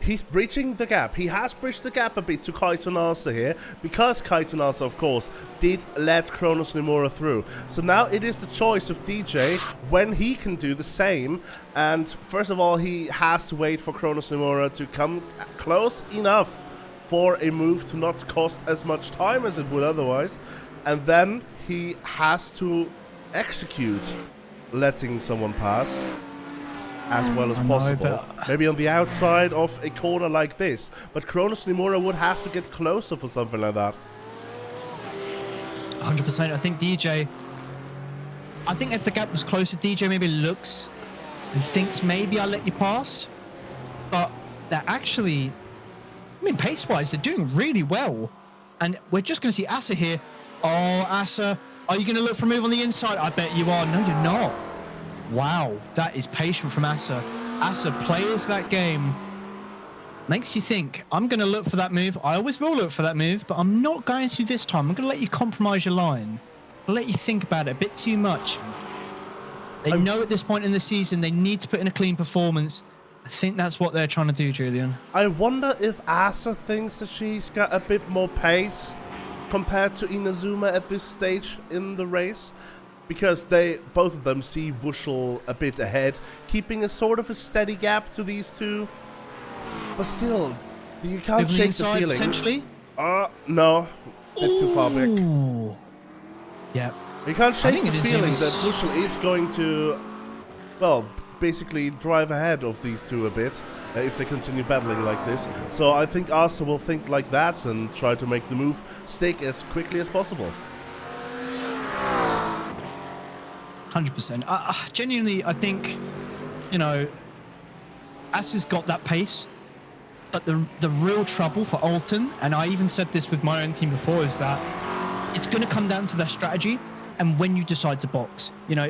He's breaching the gap. He has bridged the gap a bit to Kaito Nasa here, because Kaito Nasa, of course, did let Kronos Nimura through. So now it is the choice of DJ when he can do the same. And first of all, he has to wait for Kronos Nimura to come close enough for a move to not cost as much time as it would otherwise. And then he has to execute letting someone pass as well as possible. Maybe on the outside of a corner like this. But Kronos Nimura would have to get closer for something like that. 100%. I think if the gap was closer, DJ maybe looks and thinks maybe I'll let you pass. But they're actually, I mean, pace-wise, they're doing really well. And we're just going to see Asa here. Oh, Asa, are you going to look for a move on the inside? I bet you are. No, you're not. Wow, that is patient from Asa. Asa plays that game. Makes you think, I'm going to look for that move. I always will look for that move, but I'm not going to this time. I'm going to let you compromise your line. I'll let you think about it a bit too much. They know at this point in the season they need to put in a clean performance. I think that's what they're trying to do, Julian. I wonder if Asa thinks that she's got a bit more pace compared to Inazuma at this stage in the race. Because both of them see Vushel a bit ahead, keeping a sort of a steady gap to these two. But still, you can't shake the feeling. Potentially? No. A bit too far back. Yeah. You can't shake the feeling that Vushel is going to, well, basically drive ahead of these two a bit if they continue battling like this. So I think Asa will think like that and try to make the move stick as quickly as possible. 100%. Genuinely, I think, you know, Asa's got that pace, but the real trouble for Alton, and I even said this with my own team before, is that it's going to come down to their strategy and when you decide to box. You know,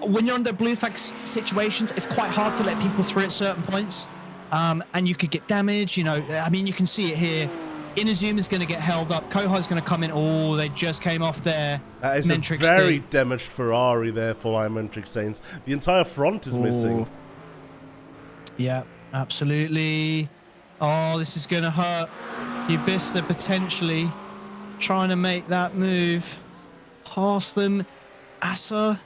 when you're under Bluesky situations, it's quite hard to let people through at certain points, and you could get damage. You know, I mean, you can see it here. Inazuma is going to get held up. Kohai's going to come in. Oh, they just came off there. That is a very damaged Ferrari there for my Mentrix Saints. The entire front is missing. Yeah, absolutely. Oh, this is going to hurt. Ubista potentially trying to make that move. Past them. Asa.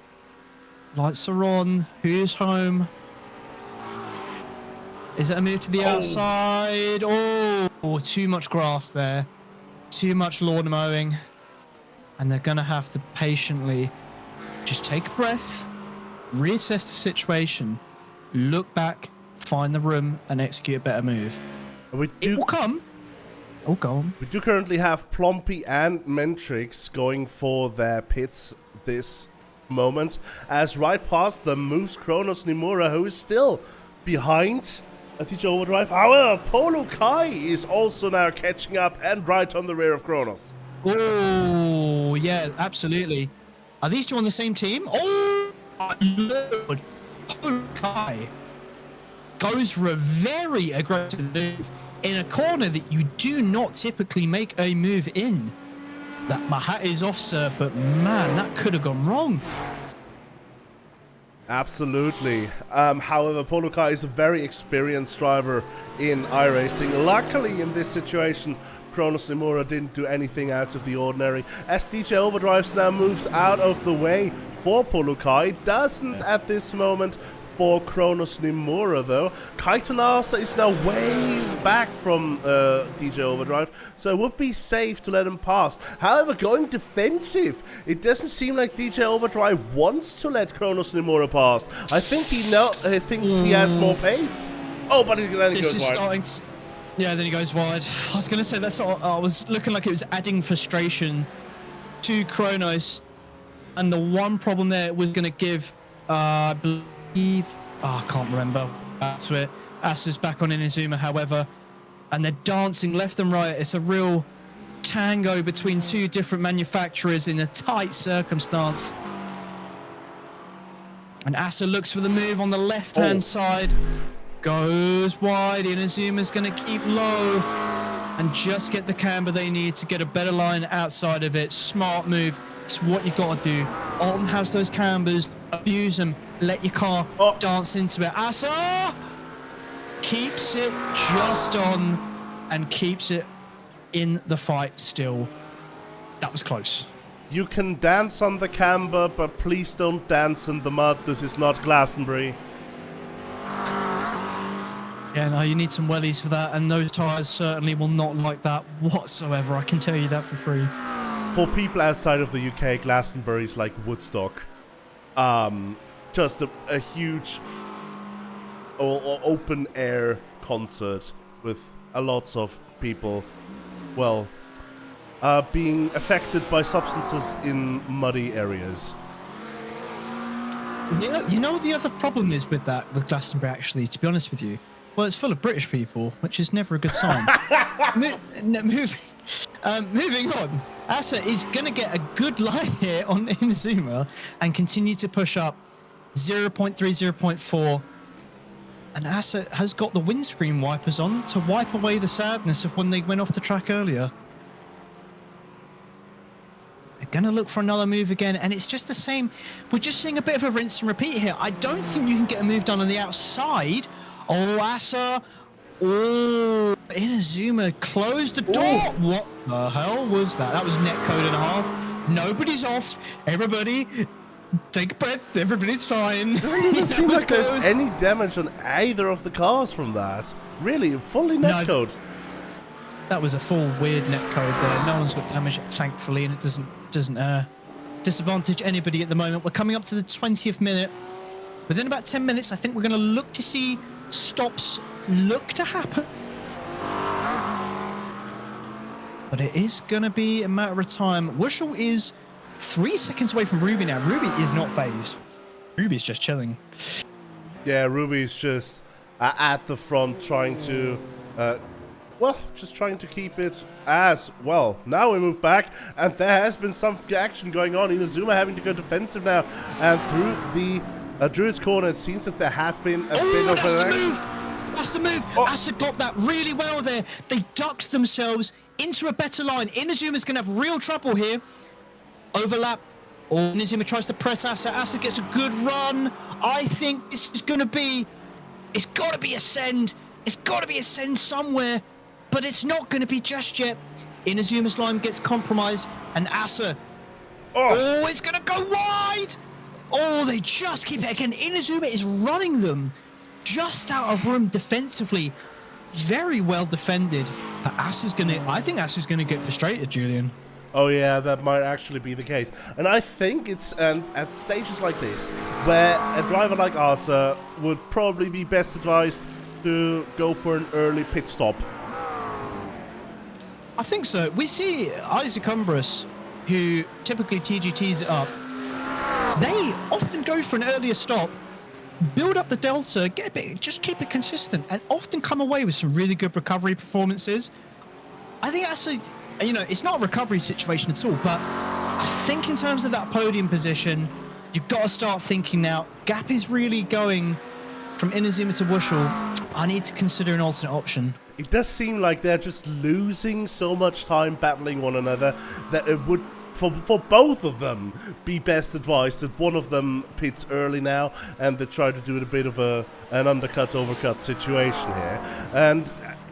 Lights are on. Who's home? Is it a move to the outside? Oh, too much grass there. Too much lawn mowing. And they're going to have to patiently just take a breath, reassess the situation, look back, find the room, and execute a better move. It will come. Oh, go on. We do currently have Plompy and Mentrix going for their pits this moment. As right past them moves Kronos Nimura, who is still behind a DJ Overdrive. However, Polo Kai is also now catching up and right on the rear of Kronos. Oh, yeah, absolutely. Are these two on the same team? Oh, my Lord. Kai goes for a very aggressive move in a corner that you do not typically make a move in. That my hat is off, sir, but man, that could have gone wrong. Absolutely. However, Polukai is a very experienced driver in iRacing. Luckily, in this situation, Kronos Nimura didn't do anything out of the ordinary. As DJ Overdrives now moves out of the way for Polukai, doesn't at this moment for Kronos Nimura though. Kaito Nasa is now ways back from DJ Overdrive, so it would be safe to let him pass. However, going defensive, it doesn't seem like DJ Overdrive wants to let Kronos Nimura pass. I think he thinks he has more pace. Oh, but then he goes wide. Yeah, then he goes wide. I was going to say that's. I was looking like it was adding frustration to Kronos, and the one problem there was going to give, I believe, I can't remember. That's it. Asa's back on Inazuma, however, and they're dancing left and right. It's a real tango between two different manufacturers in a tight circumstance. And Asa looks for the move on the left-hand side. Goes wide. Inazuma's going to keep low and just get the camber they need to get a better line outside of it. Smart move. It's what you got to do. Alton has those cambers. Abuse them. Let your car dance into it. Asa keeps it just on and keeps it in the fight still. That was close. You can dance on the camber, but please don't dance in the mud. This is not Glastonbury. Yeah, no, you need some wellies for that, and those tyres certainly will not like that whatsoever. I can tell you that for free. For people outside of the UK, Glastonbury is like Woodstock. Just a huge open air concert with lots of people, well, being affected by substances in muddy areas. Yeah, you know what the other problem is with that, with Glastonbury, actually, to be honest with you? Well, it's full of British people, which is never a good sign. Moving on, Asa is going to get a good line here on Inazuma and continue to push up 0.3, 0.4. And Asa has got the windscreen wipers on to wipe away the sadness of when they went off the track earlier. They're going to look for another move again, and it's just the same. We're just seeing a bit of a rinse and repeat here. I don't think you can get a move done on the outside. Oh, Asa. Oh, Inazuma closed the door. Ooh. What the hell was that? That was net code and a half. Nobody's off. Everybody, take a breath. Everybody's fine. It doesn't seem like there's any damage on either of the cars from that. Really, fully net code. That was a full weird net code there. No one's got damage, thankfully, and it doesn't disadvantage anybody at the moment. We're coming up to the 20th minute. Within about 10 minutes, I think we're going to look to see stops look to happen. But it is going to be a matter of time. Wushel is 3 seconds away from Ruby now. Ruby is not phased. Ruby's just chilling. Yeah, Ruby's just at the front trying to... just trying to keep it as well. Now we move back, and there has been some action going on. Inazuma having to go defensive now, and through the Druid's corner, it seems that there have been a bit of an action. That's the move. Asa got that really well there. They ducked themselves into a better line. Inazuma's going to have real trouble here. Overlap. Inazuma tries to press Asa. Asa gets a good run. I think this is going to be... It's got to be a send. It's got to be a send somewhere. But it's not going to be just yet. Inazuma's line gets compromised, and Asa... Oh, it's going to go wide! Oh, they just keep it again. Inazuma is running them just out of room defensively. Very well defended. But I think Asa's going to get frustrated, Julian. Oh yeah, that might actually be the case. And I think it's at stages like this, where a driver like Asa would probably be best advised to go for an early pit stop. I think so. We see Isaac Umbrus, who typically TGTs it up. They often go for an earlier stop, build up the delta, just keep it consistent, and often come away with some really good recovery performances. I think you know, it's not a recovery situation at all, but I think in terms of that podium position, you've got to start thinking now, gap is really going from Inazuma to Wushel. I need to consider an alternate option. It does seem like they're just losing so much time battling one another that it would, for both of them, be best advised that one of them pits early now and they try to do a bit of an undercut-overcut situation here. And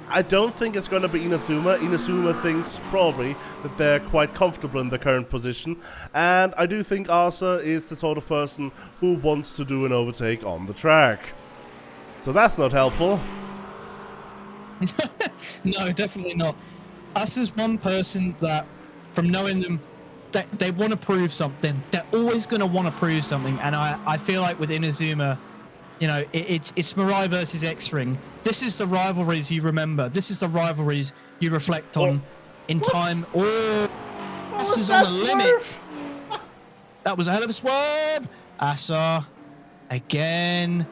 I don't think it's going to be Inazuma. Inazuma thinks probably that they're quite comfortable in their current position. And I do think Asa is the sort of person who wants to do an overtake on the track. So that's not helpful. No, definitely not. Us as one person that, from knowing them, that they want to prove something. They're always going to want to prove something. And I feel like with Inazuma, you know, it's Mirai versus X-Ring. This is the rivalries you remember. This is the rivalries you reflect on in time. Oh, this is on the limit. That was a hell of a swerve. Asa, again.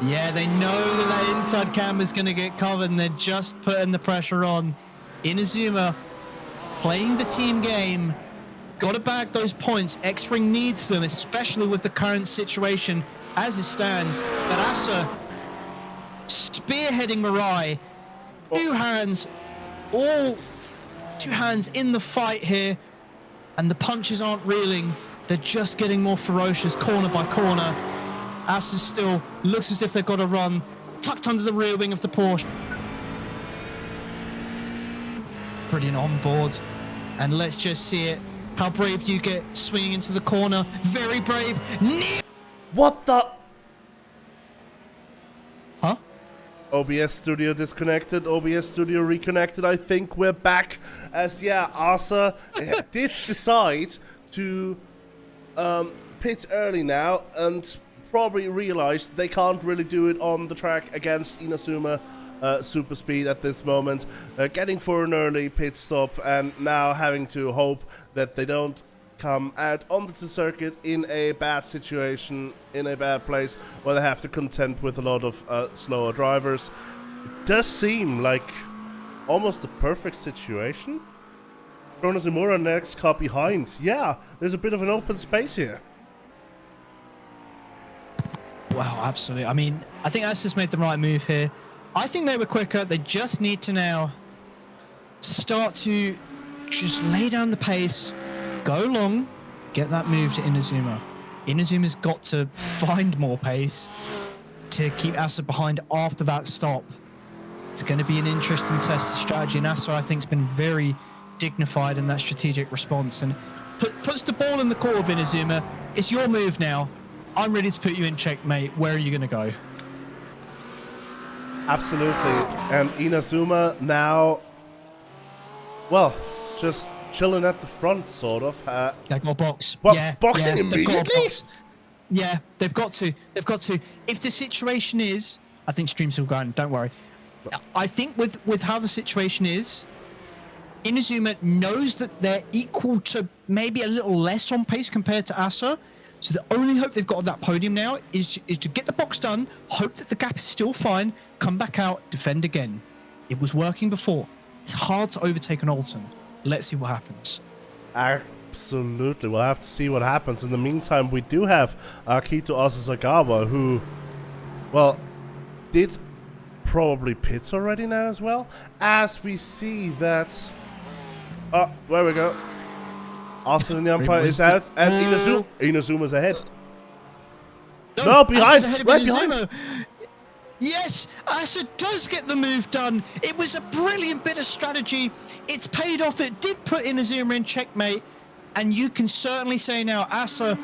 Yeah, they know that inside camera is going to get covered, and they're just putting the pressure on. Inazuma playing the team game. Got to bag those points. X-Ring needs them, especially with the current situation as it stands. But Asa spearheading Mirai. Two hands in the fight here. And the punches aren't reeling. They're just getting more ferocious corner by corner. Asa still looks as if they've got a run, tucked under the rear wing of the Porsche. Brilliant on board. And let's just see it. How brave you get swinging into the corner. Very brave. What the? Huh? OBS Studio disconnected, OBS Studio reconnected. I think we're back. As, yeah, Asa did decide to pit early now and probably realized they can't really do it on the track against Inazuma super speed at this moment, getting for an early pit stop and now having to hope that they don't come out onto the circuit in a bad situation, in a bad place where they have to contend with a lot of slower drivers. It does seem like almost the perfect situation. Jonas Imura next car behind. Yeah, there's a bit of an open space here. Wow, absolutely. I mean, I think Asa's made the right move here. I think they were quicker. They just need to now start to just lay down the pace, go long, get that move to Inazuma. Inazuma's got to find more pace to keep Asa behind after that stop. It's going to be an interesting test of strategy, and Asa, I think, has been very dignified in that strategic response and puts the ball in the court of Inazuma. It's your move now. I'm ready to put you in check, mate. Where are you going to go? Absolutely. And Inazuma now, well, just chilling at the front, sort of. They've got a box. What, yeah, boxing yeah, immediately? They've got a box. Yeah, they've got to. They've got to. If the situation is, I think stream's still going, don't worry. I think with how the situation is, Inazuma knows that they're equal to maybe a little less on pace compared to Asa. So the only hope they've got on that podium now is to get the box done, hope that the gap is still fine, come back out, defend again. It was working before. It's hard to overtake an Alton. Let's see what happens. Absolutely. We'll have to see what happens. In the meantime, we do have Akito Asasagawa, who, well, did probably pit already now as well. As we see that... Oh, there we go. Asa and Yampa is out, and Inazuma's ahead. No, behind! Right behind! Yes, Asa does get the move done. It was a brilliant bit of strategy. It's paid off. It did put Inazuma in checkmate. And you can certainly say now, Asa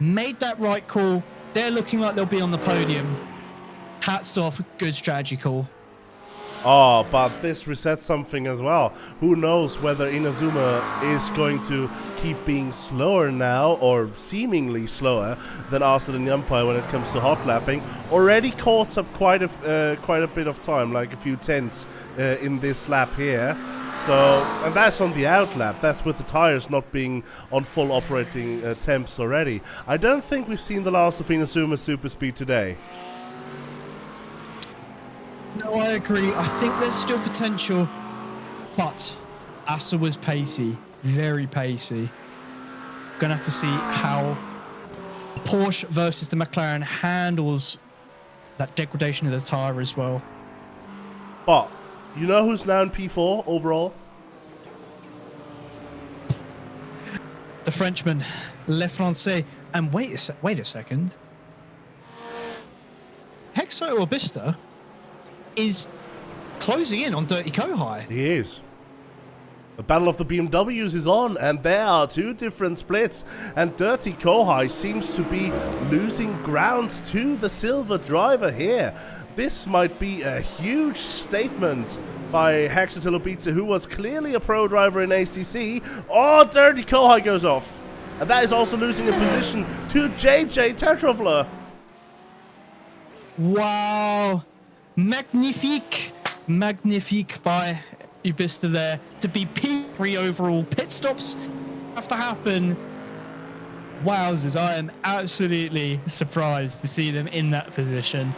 made that right call. They're looking like they'll be on the podium. Hats off, good strategy call. Oh, but this resets something as well. Who knows whether Inazuma is going to keep being slower now, or seemingly slower, than Asa and Yampai when it comes to hot lapping. Already caught up quite a bit of time, like a few tenths in this lap here. So, and that's on the out lap. That's with the tires not being on full operating temps already. I don't think we've seen the last of Inazuma's super speed today. No, I agree. I think there's still potential, but Assa was pacey, very pacey. Gonna have to see how Porsche versus the McLaren handles that degradation of the tyre as well. But you know who's now in P4 overall? The Frenchman, Le Francais. And wait a second. Hexo Orbista is closing in on Dirty Kohai. He is. The battle of the BMWs is on, and there are two different splits, and Dirty Kohai seems to be losing grounds to the silver driver here. This might be a huge statement by Hexatilobiza, who was clearly a pro driver in ACC. Oh, Dirty Kohai goes off. And that is also losing a position to JJ Tetravler. Wow. Magnifique. Magnifique by Ubista there to be P3 overall. Pit stops have to happen. Wowzers, I am absolutely surprised to see them in that position.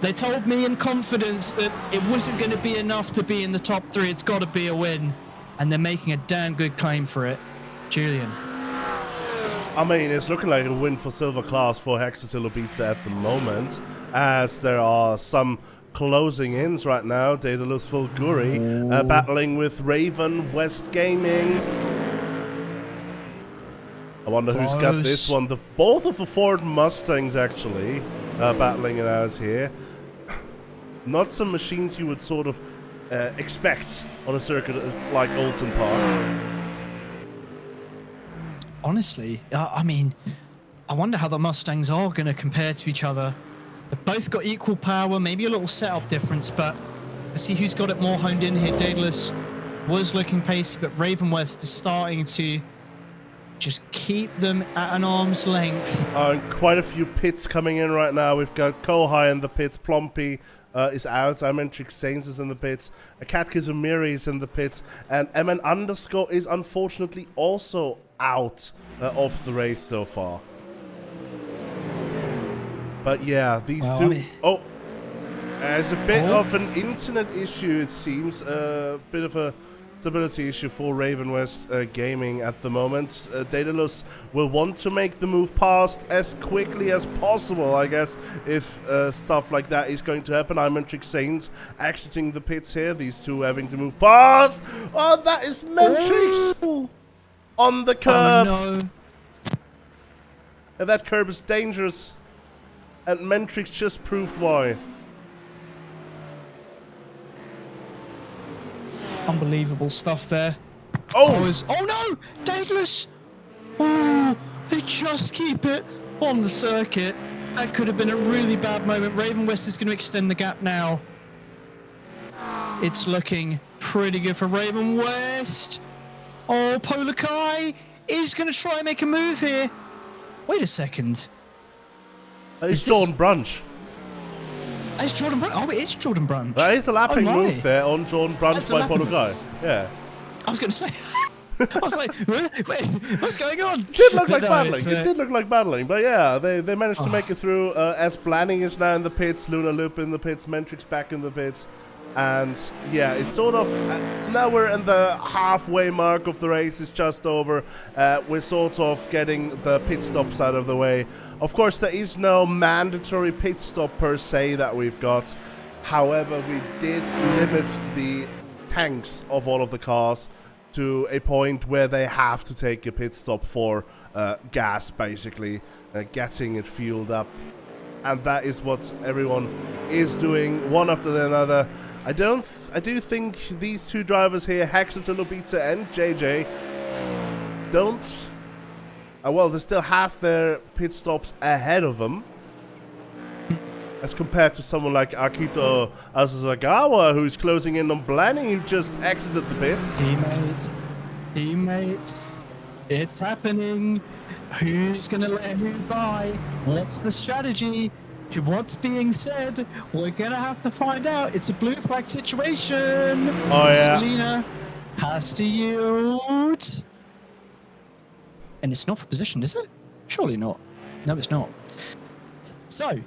They told me in confidence that it wasn't going to be enough to be in the top 3. It's got to be a win. And they're making a damn good claim for it. Julian. I mean, it's looking like a win for Silver Class for Hexatilobiza at the moment, as there are some closing ins right now. Daedalus Fulguri battling with Raven West Gaming. I wonder who's got this one. Both of the Ford Mustangs actually battling it out here. Not some machines you would sort of expect on a circuit like Alton Park. Honestly, I mean, I wonder how the Mustangs are going to compare to each other. They've both got equal power, maybe a little setup difference, but let's see who's got it more honed in here. Daedalus was looking pacey, but Raven West is starting to just keep them at an arm's length. Quite a few pits coming in right now. We've got Kohai in the pits, Plompy is out, Imentrix Saints is in the pits, Katkizumiri is in the pits, and MN underscore is unfortunately also out of the race so far. But yeah, these two... Oh, there's a bit of an internet issue, it seems. A bit of a stability issue for Raven West Gaming at the moment. Daedalus will want to make the move past as quickly as possible, I guess, if stuff like that is going to happen. Imentrix Saints exiting the pits here. These two having to move past. Oh, that is Mentrix on the curb. Oh, no. And that curb is dangerous. And Mentrix just proved why. Unbelievable stuff there. Oh! Oh no! Daedalus! Oh, they just keep it on the circuit. That could have been a really bad moment. Raven West is going to extend the gap now. It's looking pretty good for Raven West. Oh, Polakai is going to try and make a move here. Wait a second. It's Jordan Brunch. It's Jordan Brunch. Oh, it is Jordan Brunch. That is a lapping move there on Jordan Brunch by Polakai. Yeah. I was going to say. I was like, wait, what's going on? It did look like battling. It did look like battling. But yeah, they managed to make it through. As Blanning is now in the pits, Luna Loop in the pits, Mentrix back in the pits. And yeah, it's sort of, now we're in the halfway mark of the race, it's just over. We're sort of getting the pit stops out of the way. Of course, there is no mandatory pit stop per se that we've got. However, we did limit the tanks of all of the cars to a point where they have to take a pit stop for gas, basically, getting it fueled up. And that is what everyone is doing, one after another. I do think these two drivers here, Hexatilobiza and JJ, don't... well, they still have their pit stops ahead of them. As compared to someone like Akito Asazagawa, who's closing in on Blanning, who just exited the pits. Teammates, it's happening. Who's going to let who by? What's the strategy? To what's being said, we're going to have to find out. It's a blue flag situation. Oh, yeah. Selena has to yield. And it's not for position, is it? Surely not. No, it's not. So,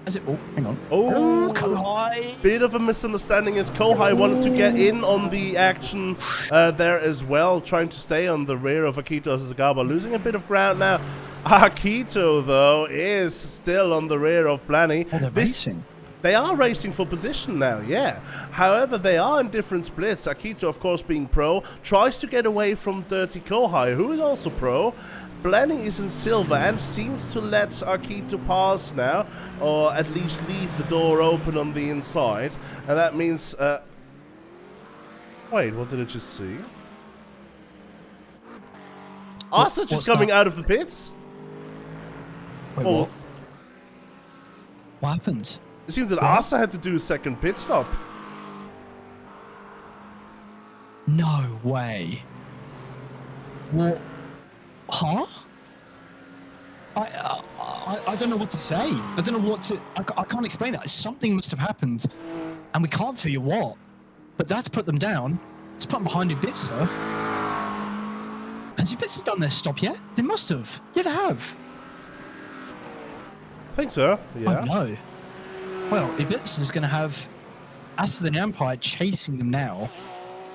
Is it? Oh, hang on. Oh, Kohai. bit of a misunderstanding as Kohai wanted to get in on the action there as well, trying to stay on the rear of Akito Asasagawa, losing a bit of ground now. Akito, though, is still on the rear of Blanny. Oh, they're racing. They are racing for position now, yeah. However, they are in different splits. Akito, of course, being pro, tries to get away from Dirty Kohai, who is also pro. Blanny is in silver and seems to let Akito pass now, or at least leave the door open on the inside. And that means... wait, what did I just see? Asa just coming out of the pits? Wait, Oh. what? What happened? It seems that What? Asa had to do a second pit stop. No way. What? Huh? I don't know what to say. I don't know what to... I can't explain it. Something must have happened. And we can't tell you what. But that's put them down. It's put them behind Ibiza. Has Ibiza done their stop yet? They must have. Yeah, they have. I think so, yeah. Oh, no. Well, Ibiza is going to have Asa the Empire chasing them now.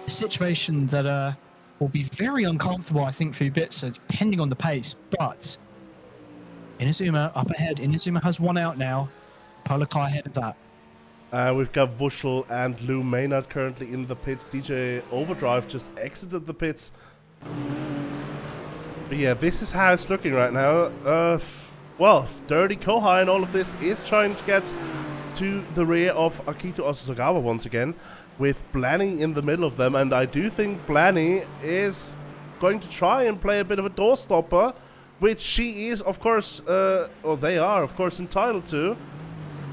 A situation that will be very uncomfortable, I think, for Ibiza, depending on the pace. But Inazuma up ahead. Inazuma has one out now. Polakai ahead of that. We've got Vushel and Lou Maynard currently in the pits. DJ Overdrive just exited the pits. But yeah, this is how it's looking right now. Well, Dirty Kohai and all of this is trying to get to the rear of Akito Asasagawa once again, with Blanny in the middle of them. And I do think Blanny is going to try and play a bit of a door stopper, which she is, of course, or they are, of course, entitled to.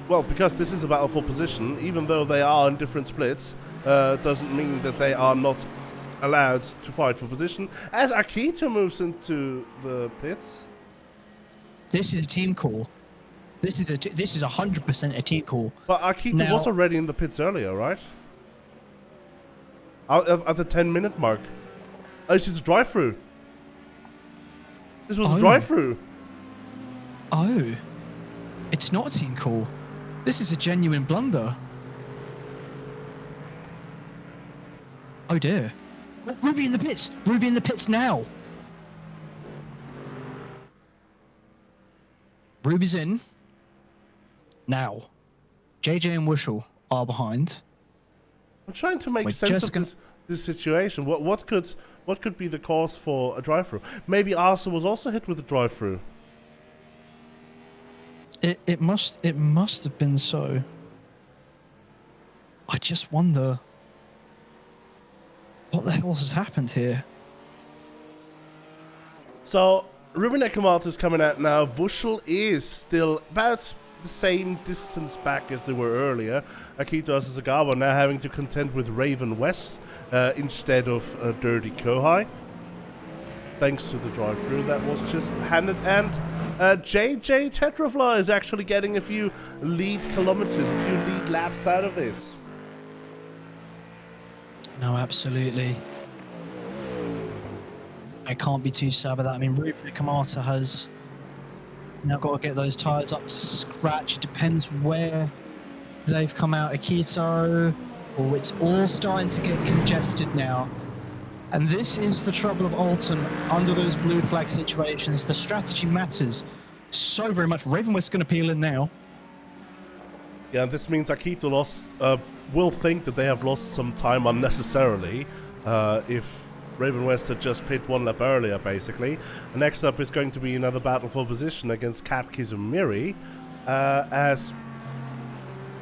Well, because this is a battle for position, even though they are in different splits, doesn't mean that they are not allowed to fight for position. As Akito moves into the pits. This is a team call. This is 100% a team call. But Akito was already in the pits earlier, right? At the 10-minute mark. Oh, this is a drive-through. This was a drive-through. Oh. It's not a team call. This is a genuine blunder. Oh dear. Ruby in the pits! Ruby in the pits now! Ruby's in. Now. JJ and Wushel are behind. I'm trying to make sense of this situation. What could be the cause for a drive-through? Maybe Asa was also hit with a drive-through. It must have been so. I just wonder what the hell has happened here. So Ruben Ekamata is coming out now. Vushel is still about the same distance back as they were earlier. Akito Asasagawa now having to contend with Raven West instead of Dirty Kohai. Thanks to the drive-through that was just handed. And JJ Tetrafly is actually getting a few lead kilometers, a few lead laps out of this. No, absolutely. I can't be too sad about that. I mean, Ruben Kamata has now got to get those tyres up to scratch. It depends where they've come out. Akito, oh, it's all starting to get congested now. And this is the trouble of Alton under those blue flag situations. The strategy matters so very much. Raven West's going to peel in now. Yeah, this means Akito will think that they have lost some time unnecessarily if Raven West had just pit one lap earlier, basically. Next up is going to be another battle for position against Kat Kizumiri.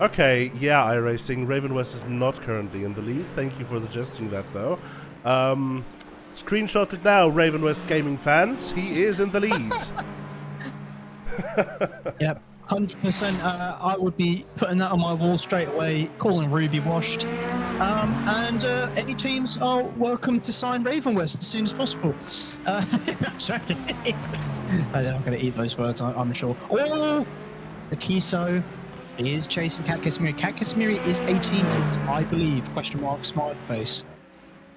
Okay, yeah, iRacing. Raven West is not currently in the lead. Thank you for suggesting that, though. Screenshot it now, Raven West gaming fans. He is in the lead. Yep, 100%. I would be putting that on my wall straight away, calling Ruby washed. And any teams are welcome to sign Raven West as soon as possible. Sorry. I'm going to eat those words, I'm sure. Oh, the Kiso is chasing Kat Kasimiri. Kat Kasimiri is 18th, I believe. Question mark, smiley face.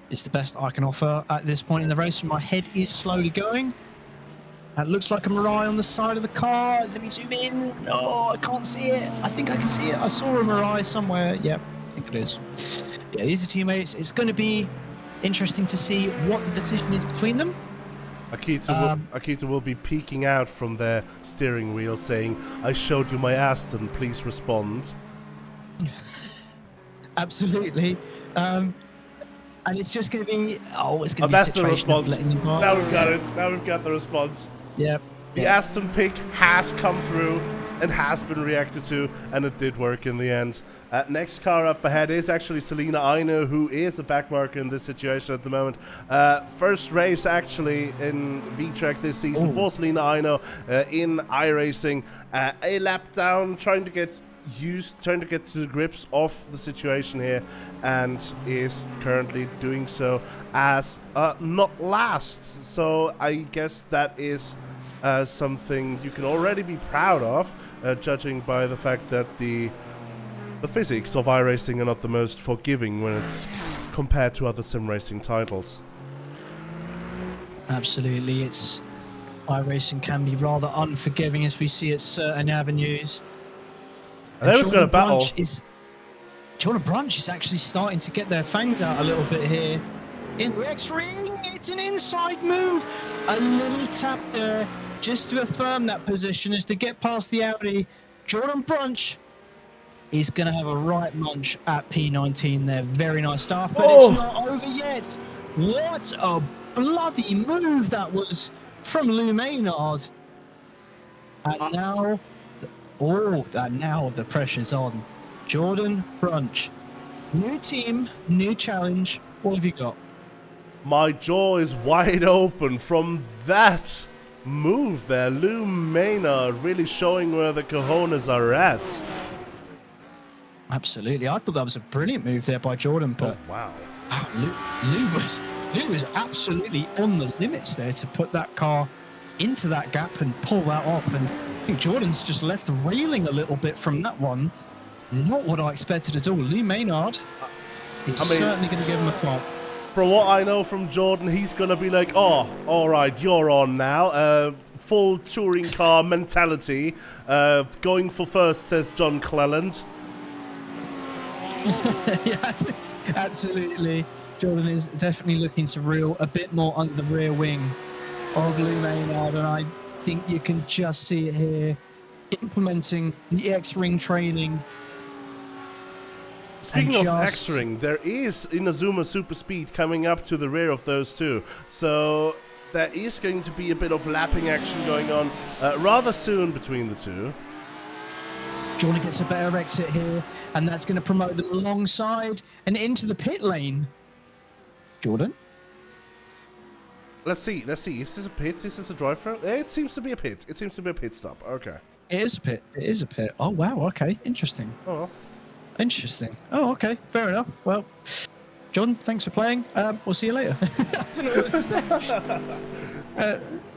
It's the best I can offer at this point in the race. My head is slowly going. That looks like a Mirai on the side of the car. Let me zoom in. Oh, I can't see it. I think I can see it. I saw a Mirai somewhere. Yep, I think it is. Yeah, these are teammates. It's going to be interesting to see what the decision is between them. Akita will be peeking out from their steering wheel saying, "I showed you my Aston, please respond." Absolutely. And it's just going to be, it's going to be that's a the situation of response. letting them go. Now we've got it. Now we've got the response. Yep. The Aston pick has come through and has been reacted to, and it did work in the end. Next car up ahead is actually Selena Aino, who is the backmarker in this situation at the moment. First race actually in Vtracc this season for Selena Aino in iRacing. A lap down, trying to get to the grips of the situation here, and is currently doing so as not last. So I guess that is something you can already be proud of, judging by the fact that the physics of iRacing are not the most forgiving when it's compared to other sim racing titles. Absolutely, iRacing can be rather unforgiving, as we see at certain avenues. And they was going to battle. Jordan Brunch is actually starting to get their fangs out a little bit here. In the X-Ring, it's an inside move. A little tap there just to affirm that position as they get past the Audi. Jordan Brunch is going to have a right munch at P19 there. Very nice stuff, but it's not over yet. What a bloody move that was from Lou Maynard. And now the pressure's on. Jordan Brunch. New team, new challenge. What have you got? My jaw is wide open from that move there. Lou Maynard really showing where the cojones are at. Absolutely. I thought that was a brilliant move there by Jordan, but wow. Lou was absolutely on the limits there to put that car into that gap and pull that off. And I think Jordan's just left reeling a little bit from that one. Not what I expected at all. Lou Maynard is certainly going to give him a flop. From what I know from Jordan, he's going to be like, oh, all right, you're on now. Full touring car mentality. Going for first, says John Cleland. Yeah, absolutely. Jordan is definitely looking to reel a bit more under the rear wing of Lou Maynard, and I think you can just see it here, implementing the X-Ring training. Speaking of X-Ring, there is Inazuma Super Speed coming up to the rear of those two, so there is going to be a bit of lapping action going on rather soon between the two. Jordan gets a better exit here, and that's going to promote them alongside and into the pit lane. Jordan? Let's see. Is this a pit? Is this a drive-through? It seems to be a pit. It seems to be a pit stop. Okay. It is a pit. Oh, wow. Okay. Interesting. Oh. Interesting. Oh, okay. Fair enough. Well, John, thanks for playing. We'll see you later. I don't know what to say.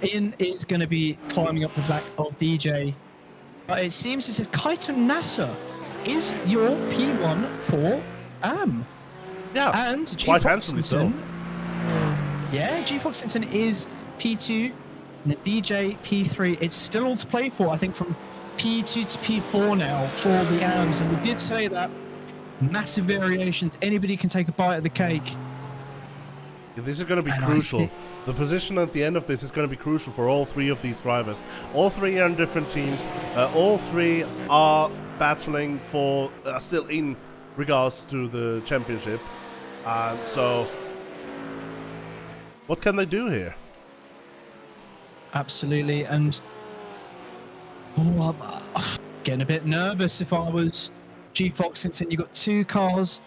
Ian is going to be climbing up the back of DJ. But it seems as if Kaito Nasser is your P1 for AM. Yeah, and G quite handsomely so. Yeah, G Foxington is P2, and the DJ P3. It's still all to play for, I think, from P2 to P4 now for the AMs. And we did say that massive variations. Anybody can take a bite of the cake. Yeah, this is going to be crucial. The position at the end of this is going to be crucial for all three of these drivers. All three are in different teams. All three are battling for still in regards to the championship. So, what can they do here? Absolutely, and I'm getting a bit nervous if I was G Foxington. You've got two cars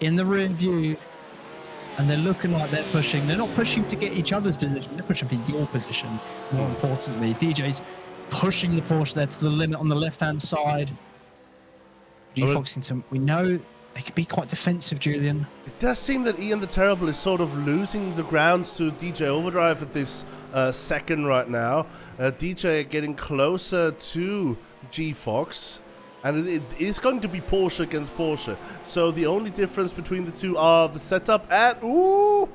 in the rear view, and they're looking like they're pushing. They're not pushing to get each other's position. They're pushing for your position, more importantly. DJ's pushing the Porsche there to the limit on the left-hand side. G Foxington, we know they can be quite defensive, Julian. It does seem that Ian the Terrible is sort of losing the grounds to DJ Overdrive at this second right now. DJ getting closer to G Fox. And it is going to be Porsche against Porsche. So the only difference between the two are the setup and... Ooh!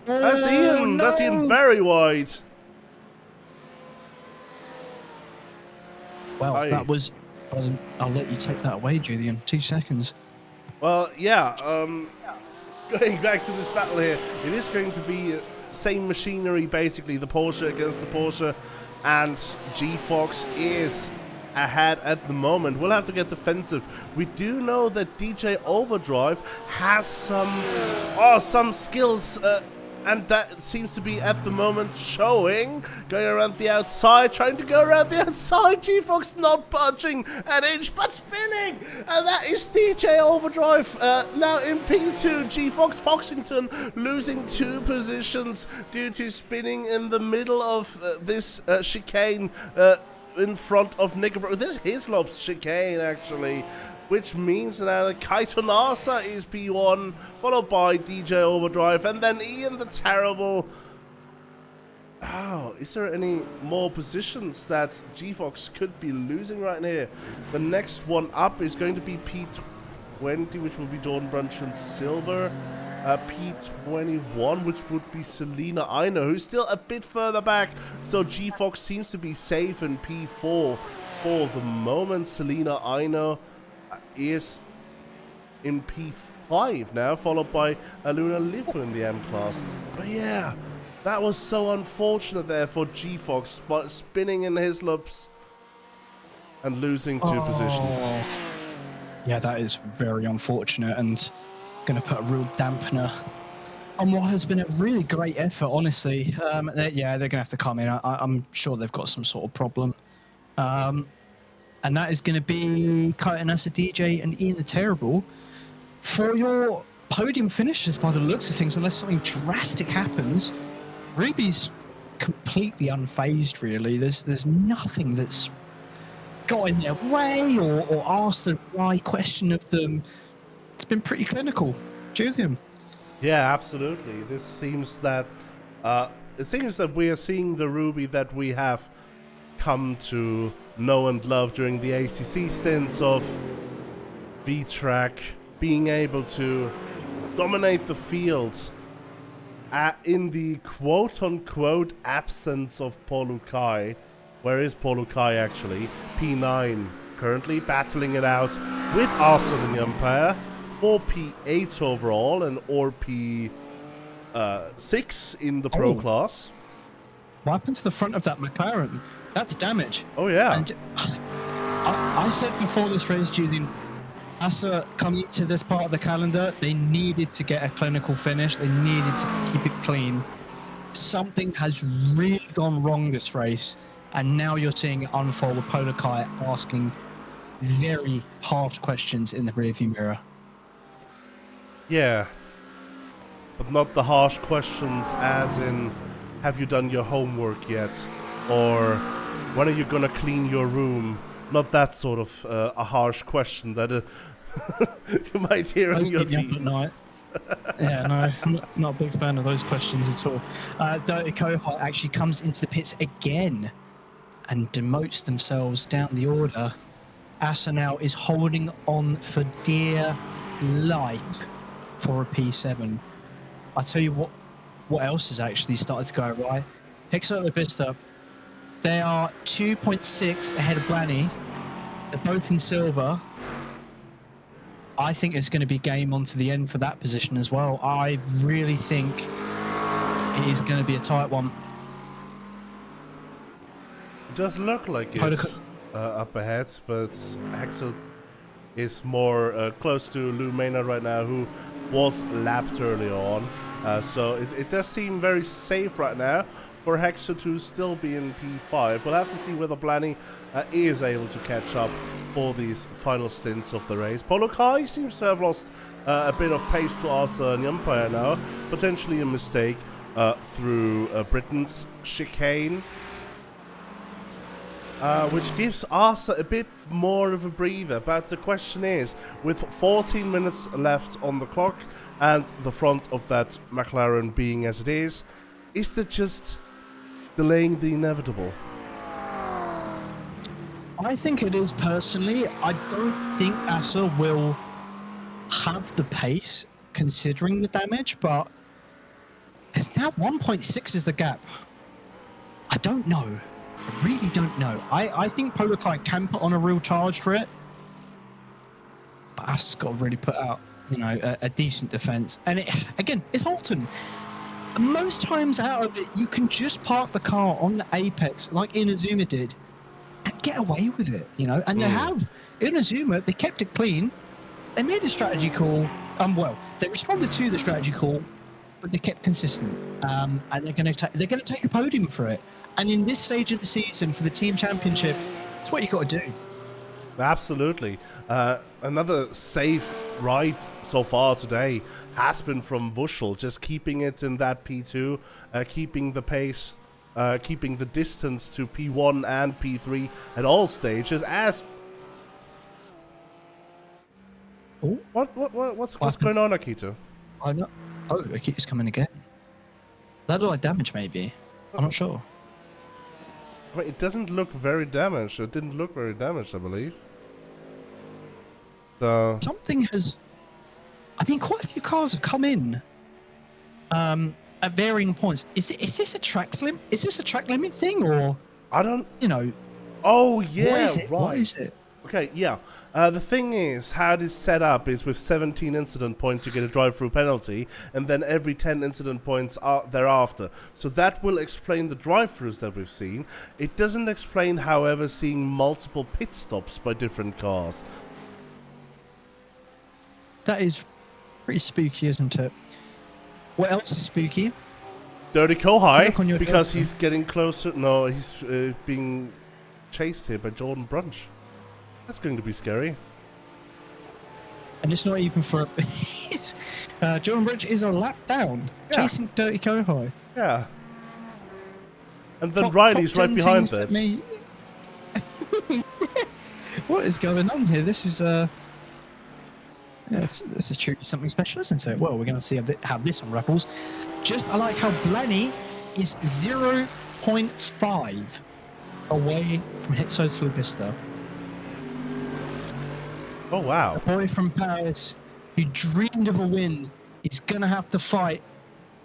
That's Ian! No. That's Ian very wide. Well, that was... I'll let you take that away, Julian. 2 seconds. Well, yeah, going back to this battle here, it is going to be same machinery, basically, the Porsche against the Porsche, and G-Fox is ahead at the moment. We'll have to get defensive. We do know that DJ Overdrive has some skills, and that seems to be at the moment showing. Going around the outside, trying to go around the outside. G-Fox not budging an inch, but spinning. And that is DJ Overdrive now in P2. G-Fox Foxington losing 2 positions due to spinning in the middle of this chicane in front of Nickelbrook. This is Hislop's chicane, actually. Which means now that Kaito Nasa is P1, followed by DJ Overdrive, and then Ian the Terrible. Oh, is there any more positions that G-Fox could be losing right here? The next one up is going to be P20, which will be Jordan Brunson Silver. P21, which would be Selena Aino, who's still a bit further back. So G-Fox seems to be safe in P4 for the moment. Selena Aino is in P5 now, followed by Luna Lipo in the M class. But yeah, that was so unfortunate there for G-Fox, spinning in his loops and losing 2 positions. Yeah, that is very unfortunate and going to put a real dampener on what has been a really great effort, honestly. Yeah, they're going to have to come in. I'm sure they've got some sort of problem. And that is going to be Kaito Nasa DJ and Ian the Terrible for your podium finishes by the looks of things, unless something drastic happens. Ruby's completely unfazed, really. There's nothing that's got in their way or asked the right question of them. It's been pretty clinical. Julian. Yeah, absolutely. This seems that it seems that we are seeing the Ruby that we have come to know and love during the ACC stints of Vtracc, being able to dominate the fields in the quote-unquote absence of Polukai. Where is Polukai actually? P9 currently battling it out with Arsenal in the umpire for P8 overall and or P6 in the Pro class. What happened to the front of that McLaren? That's damage. Oh, yeah. And I said before this race, Julian, Asa coming to this part of the calendar, they needed to get a clinical finish. They needed to keep it clean. Something has really gone wrong this race, and now you're seeing it unfold with Polakai asking very harsh questions in the rearview mirror. Yeah. But not the harsh questions as in, have you done your homework yet? Or when are you gonna clean your room? Not that sort of a harsh question that you might hear on your teams. Yeah, no, I'm not a big fan of those questions at all. Dirty Kohai actually comes into the pits again and demotes themselves down the order. Asa now is holding on for dear life for a P7. I'll tell you what else has actually started to go right. Hexo Vista, they are 2.6 ahead of Blanny. They're both in silver. I think it's going to be game on to the end for that position as well. I really think it is going to be a tight one. It does look like it's up ahead, but Axel is more close to Lou Maynard right now, who was lapped earlier on. So it does seem very safe right now for Hexer to still be in P5. We'll have to see whether Blanny is able to catch up for these final stints of the race. Polokai seems to have lost a bit of pace to Arthur and the umpire now. Potentially a mistake through Britain's chicane. Which gives Arthur a bit more of a breather. But the question is, with 14 minutes left on the clock and the front of that McLaren being as it is there just delaying the inevitable? I think it is personally. I don't think Asa will have the pace considering the damage, but it's now 1.6 is the gap. I don't know. I really don't know. I think Polakai can put on a real charge for it, but As's got to really put out, you know, a decent defense. And it, again, it's Alton. Most times out of it, you can just park the car on the apex like Inazuma did and get away with it, you know. And they have. Inazuma, they kept it clean. They made a strategy call. Well, they responded to the strategy call, but they kept consistent. And they're going to take a podium for it. And in this stage of the season for the team championship, it's what you got to do. Absolutely. Another safe ride so far today has been from Vushel, just keeping it in that P2, keeping the pace, keeping the distance to P1 and P3 at all stages. As what's going on, Akito? I know. Oh, Akito's coming again. That look like damage, maybe. I'm not sure. I mean, it doesn't look very damaged. It didn't look very damaged, I believe. So something has. I mean, quite a few cars have come in at varying points. Is this a track limit? Is this a track limit thing, or I don't. You know. Oh yeah, right. What is it? Okay, yeah. The thing is, how it is set up is with 17 incident points, you get a drive-through penalty, and then every 10 incident points thereafter. So that will explain the drive-throughs that we've seen. It doesn't explain, however, seeing multiple pit stops by different cars. That is pretty spooky, isn't it? What else is spooky? Dirty Kohai, because he's getting closer. No, he's being chased here by Jordan Brunch. That's going to be scary. And it's not even for a... Jordan Brunch is a lap down, chasing Dirty Kohai. Yeah. And then Riley's right behind that. What is going on here? This is... this is truly something special, isn't it? Well, we're going to see how this unravels. I like how Blanny is 0.5 away from Hitso Slubista. Oh, wow. A boy from Paris who dreamed of a win is going to have to fight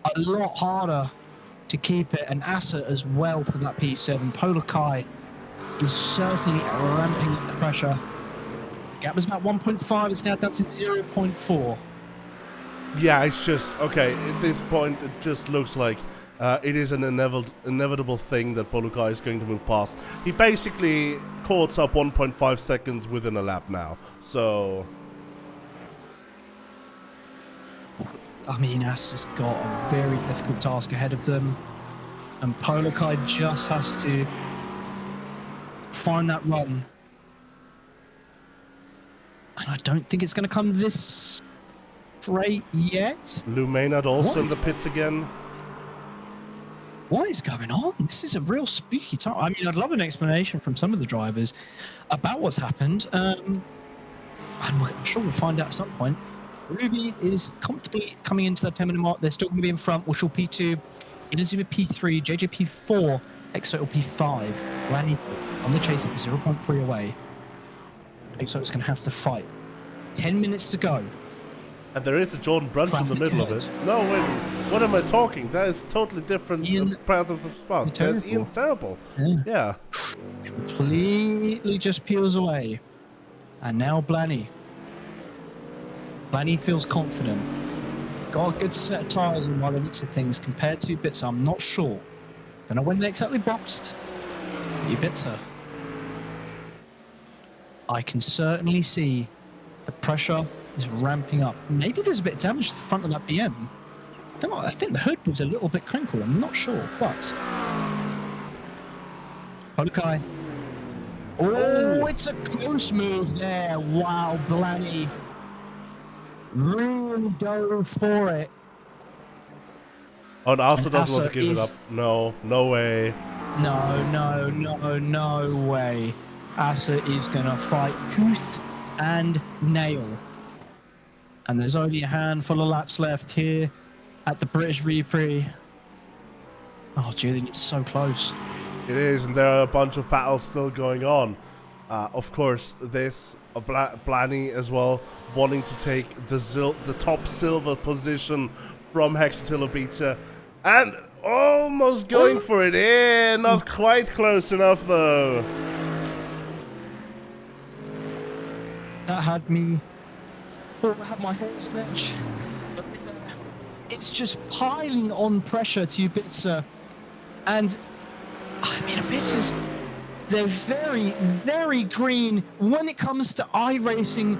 a lot harder to keep it. And Asa as well for that P7. Polakai is certainly ramping up the pressure. Gap was about 1.5. It's now down to 0.4. Yeah, it's just... Okay, at this point, it just looks like it is an inevitable thing that Polakai is going to move past. He basically caught up 1.5 seconds within a lap now. So... I mean, Asa's got a very difficult task ahead of them. And Polakai just has to find that run. And I don't think it's going to come this straight yet. Lou Maynard also in the pits again. What is going on? This is a real spooky time. I mean, I'd love an explanation from some of the drivers about what's happened. I'm sure we'll find out at some point. Ruby is comfortably coming into the 10-minute mark. They're still going to be in front. Wushel P2, Inazuma P3, JJ P4, Exotil P5. Rani on the chase at 0.3 away. Exotil's going to have to fight. 10 minutes to go. And there is a Jordan Brunch in the middle of it. No, wait. What am I talking? That is totally different part of the spot. There's Ian Terrible. Yeah. Completely just peels away. And now Blanny. Blanny feels confident. Got a good set of tyres in by the looks of things compared to Bitzer. I'm not sure. Don't know when they exactly boxed. Bitzer. I can certainly see the pressure is ramping up. Maybe there's a bit of damage to the front of that BM. I think the hood was a little bit crinkled. I'm not sure, but Polakai. Oh, it's a close move there. Wow, Blanny really dove for it. Oh, and Asa doesn't want to give it up. No, no way. No way. Asa is going to fight tooth and nail. And there's only a handful of laps left here at the British V-Prix. Oh, Julian, it's so close. It is, and there are a bunch of battles still going on. Of course, Blanny as well, wanting to take the top silver position from Hexatilovita. And Almost going for it. Yeah, not quite close enough though. That had me. Oh, I had my head stretch. It's just piling on pressure to Ibiza. And I mean, Ibiza's, they're very, very green when it comes to iRacing.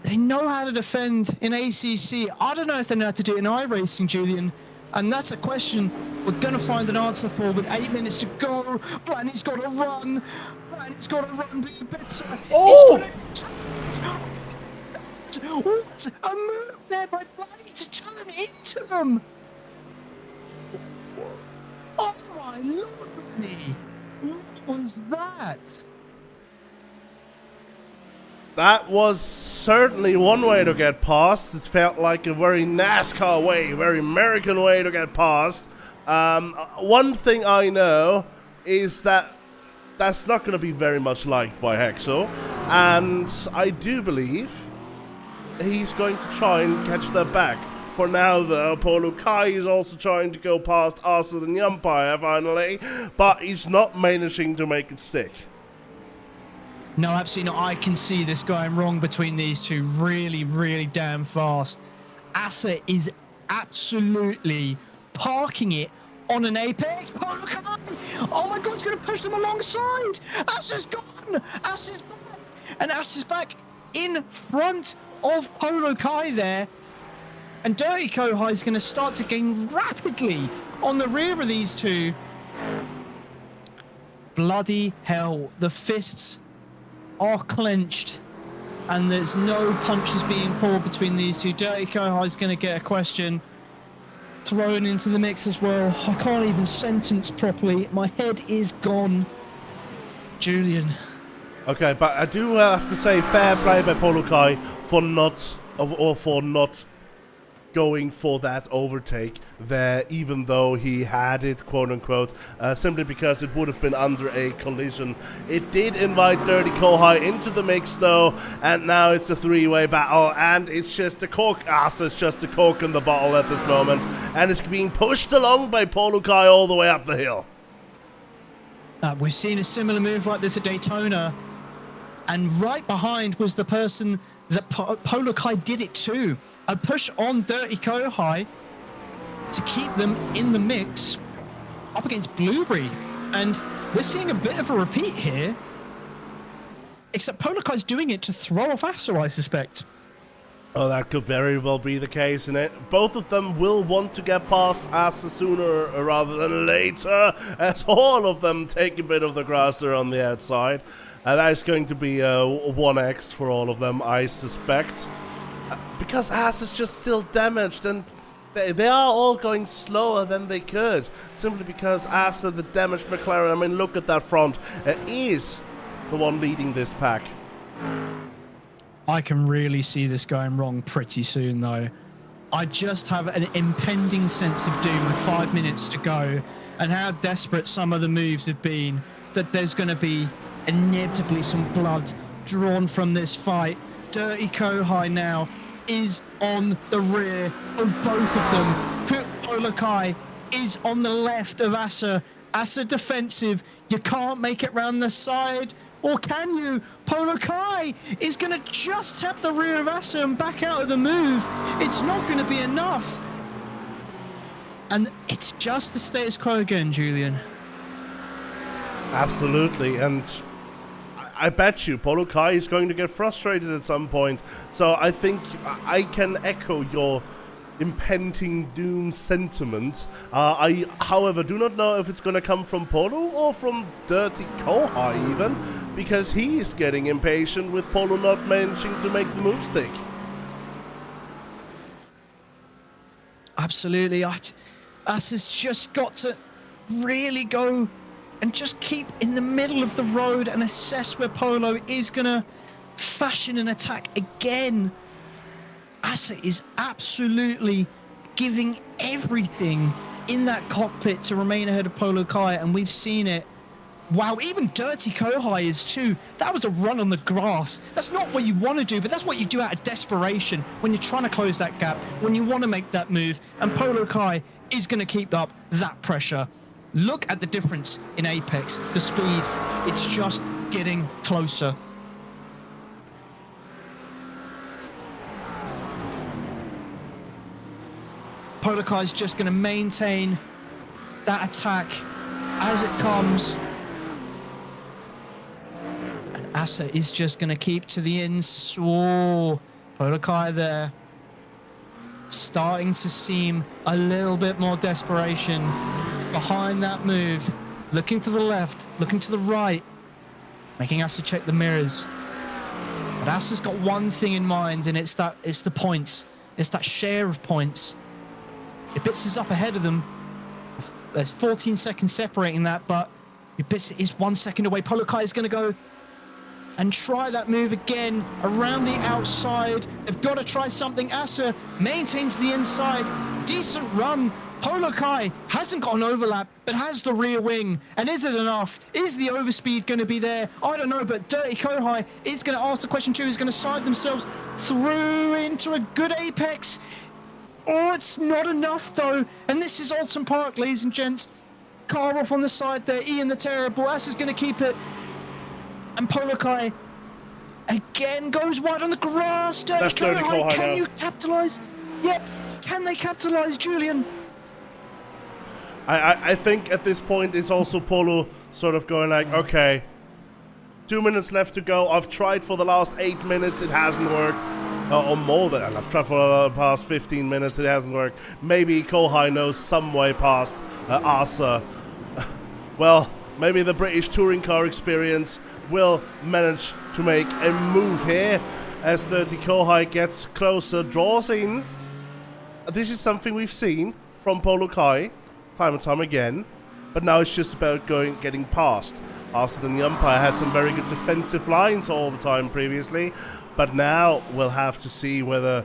They know how to defend in ACC. I don't know if they know how to do it in iRacing, Julian. And that's a question we're going to find an answer for with 8 minutes to go. Blaney's got to run. Blaney's got to run with Ibiza. Oh! What a move there by Blaney to turn into them. Oh my lord, Blaney. What was that? That was certainly one way to get past. It felt like a very NASCAR way, very American way to get past. One thing I know is that that's not going to be very much liked by Hexo. And I do believe he's going to try and catch that back. For now, though, Polo Kai is also trying to go past Arthur and Umpire finally, but he's not managing to make it stick. No, absolutely not. I can see this going wrong between these two really, really damn fast. Asa is absolutely parking it on an apex. Polo Kai! Oh my god, he's going to push them alongside! Asa's gone! Asa's back! And Asa's back in front of Polo Kai there. And Dirty Kohai is going to start to gain rapidly on the rear of these two. Bloody hell. The fists are clenched. And there's no punches being pulled between these two. Dirty Kohai is going to get a question thrown into the mix as well. I can't even sentence properly. My head is gone. Julian. Okay, but I do have to say fair play by Polo Kai for not going for that overtake there, even though he had it, quote unquote, simply because it would have been under a collision. It did invite Dirty Kohai into the mix though, and now it's a three-way battle, and it's just a cork. It's just a cork in the bottle at this moment, and it's being pushed along by Polo Kai all the way up the hill. We've seen a similar move like this at Daytona, and right behind was the person that Polo Kai did it to. A push on Dirty Kohai to keep them in the mix up against Blueberry. And we're seeing a bit of a repeat here, except Polo Kai's doing it to throw off Asa, I suspect. Oh, that could very well be the case, innit? Both of them will want to get past Asa sooner rather than later, as all of them take a bit of the grass there on the outside. That is going to be 1x for all of them, I suspect. Because Asa is just still damaged, and they are all going slower than they could. Simply because Asa, the damaged McLaren, I mean, look at that front, is the one leading this pack. I can really see this going wrong pretty soon, though. I just have an impending sense of doom with 5 minutes to go, and how desperate some of the moves have been, that there's going to be inevitably some blood drawn from this fight. Dirty Kohai now is on the rear of both of them. Polo Kai is on the left of Asa. Asa defensive. You can't make it round the side. Or can you? Polo Kai is going to just tap the rear of Asa and back out of the move. It's not going to be enough. And it's just the status quo again, Julian. Absolutely, and I bet you Polo Kai is going to get frustrated at some point. So I think I can echo your impending doom sentiment. I, however, do not know if it's going to come from Polo or from Dirty Kohai even, because he is getting impatient with Polo not managing to make the move stick. Absolutely. Us has just got to really go and just keep in the middle of the road and assess where Polo is going to fashion an attack again. Asa is absolutely giving everything in that cockpit to remain ahead of Polo Kai, and we've seen it. Wow, even Dirty Kohai is too. That was a run on the grass. That's not what you want to do, but that's what you do out of desperation when you're trying to close that gap, when you want to make that move. And Polo Kai is going to keep up that pressure. Look at the difference in Apex, the speed. It's just getting closer. Polar is just going to maintain that attack as it comes. And Asa is just going to keep to the ins. Oh, Polar there. Starting to seem a little bit more desperation behind that move. Looking to the left, looking to the right. Making Asa check the mirrors. But Asa's got one thing in mind, and it's the points. It's that share of points. Ibitsa is up ahead of them. There's 14 seconds separating that, but Ibitsa is 1 second away. Polar is going to go and try that move again around the outside. They've got to try something. Asa maintains the inside. Decent run. Polar hasn't got an overlap, but has the rear wing. And is it enough? Is the overspeed going to be there? I don't know, but Dirty Kohai is going to ask the question too. Is going to side themselves through into a good apex. Oh, it's not enough though. And this is Alton Park, ladies and gents. Car off on the side there. Ian the Terrible. Asa's going to keep it. And Polar again goes wide on the grass. Dirty Kohai, can you capitalize? Yep. Can they capitalize, Julian? I think at this point it's also Polo sort of going like, okay, 2 minutes left to go. I've tried for the last 8 minutes. It hasn't worked. Or more than, and I've tried for the past 15 minutes. It hasn't worked. Maybe Kohai knows some way past Asa. Well, maybe the British touring car experience will manage to make a move here as Dirty Kohai gets closer, draws in. This is something we've seen from Polo Kai time and time again, but now it's just about getting past. Asa and the umpire had some very good defensive lines all the time previously, but now we'll have to see whether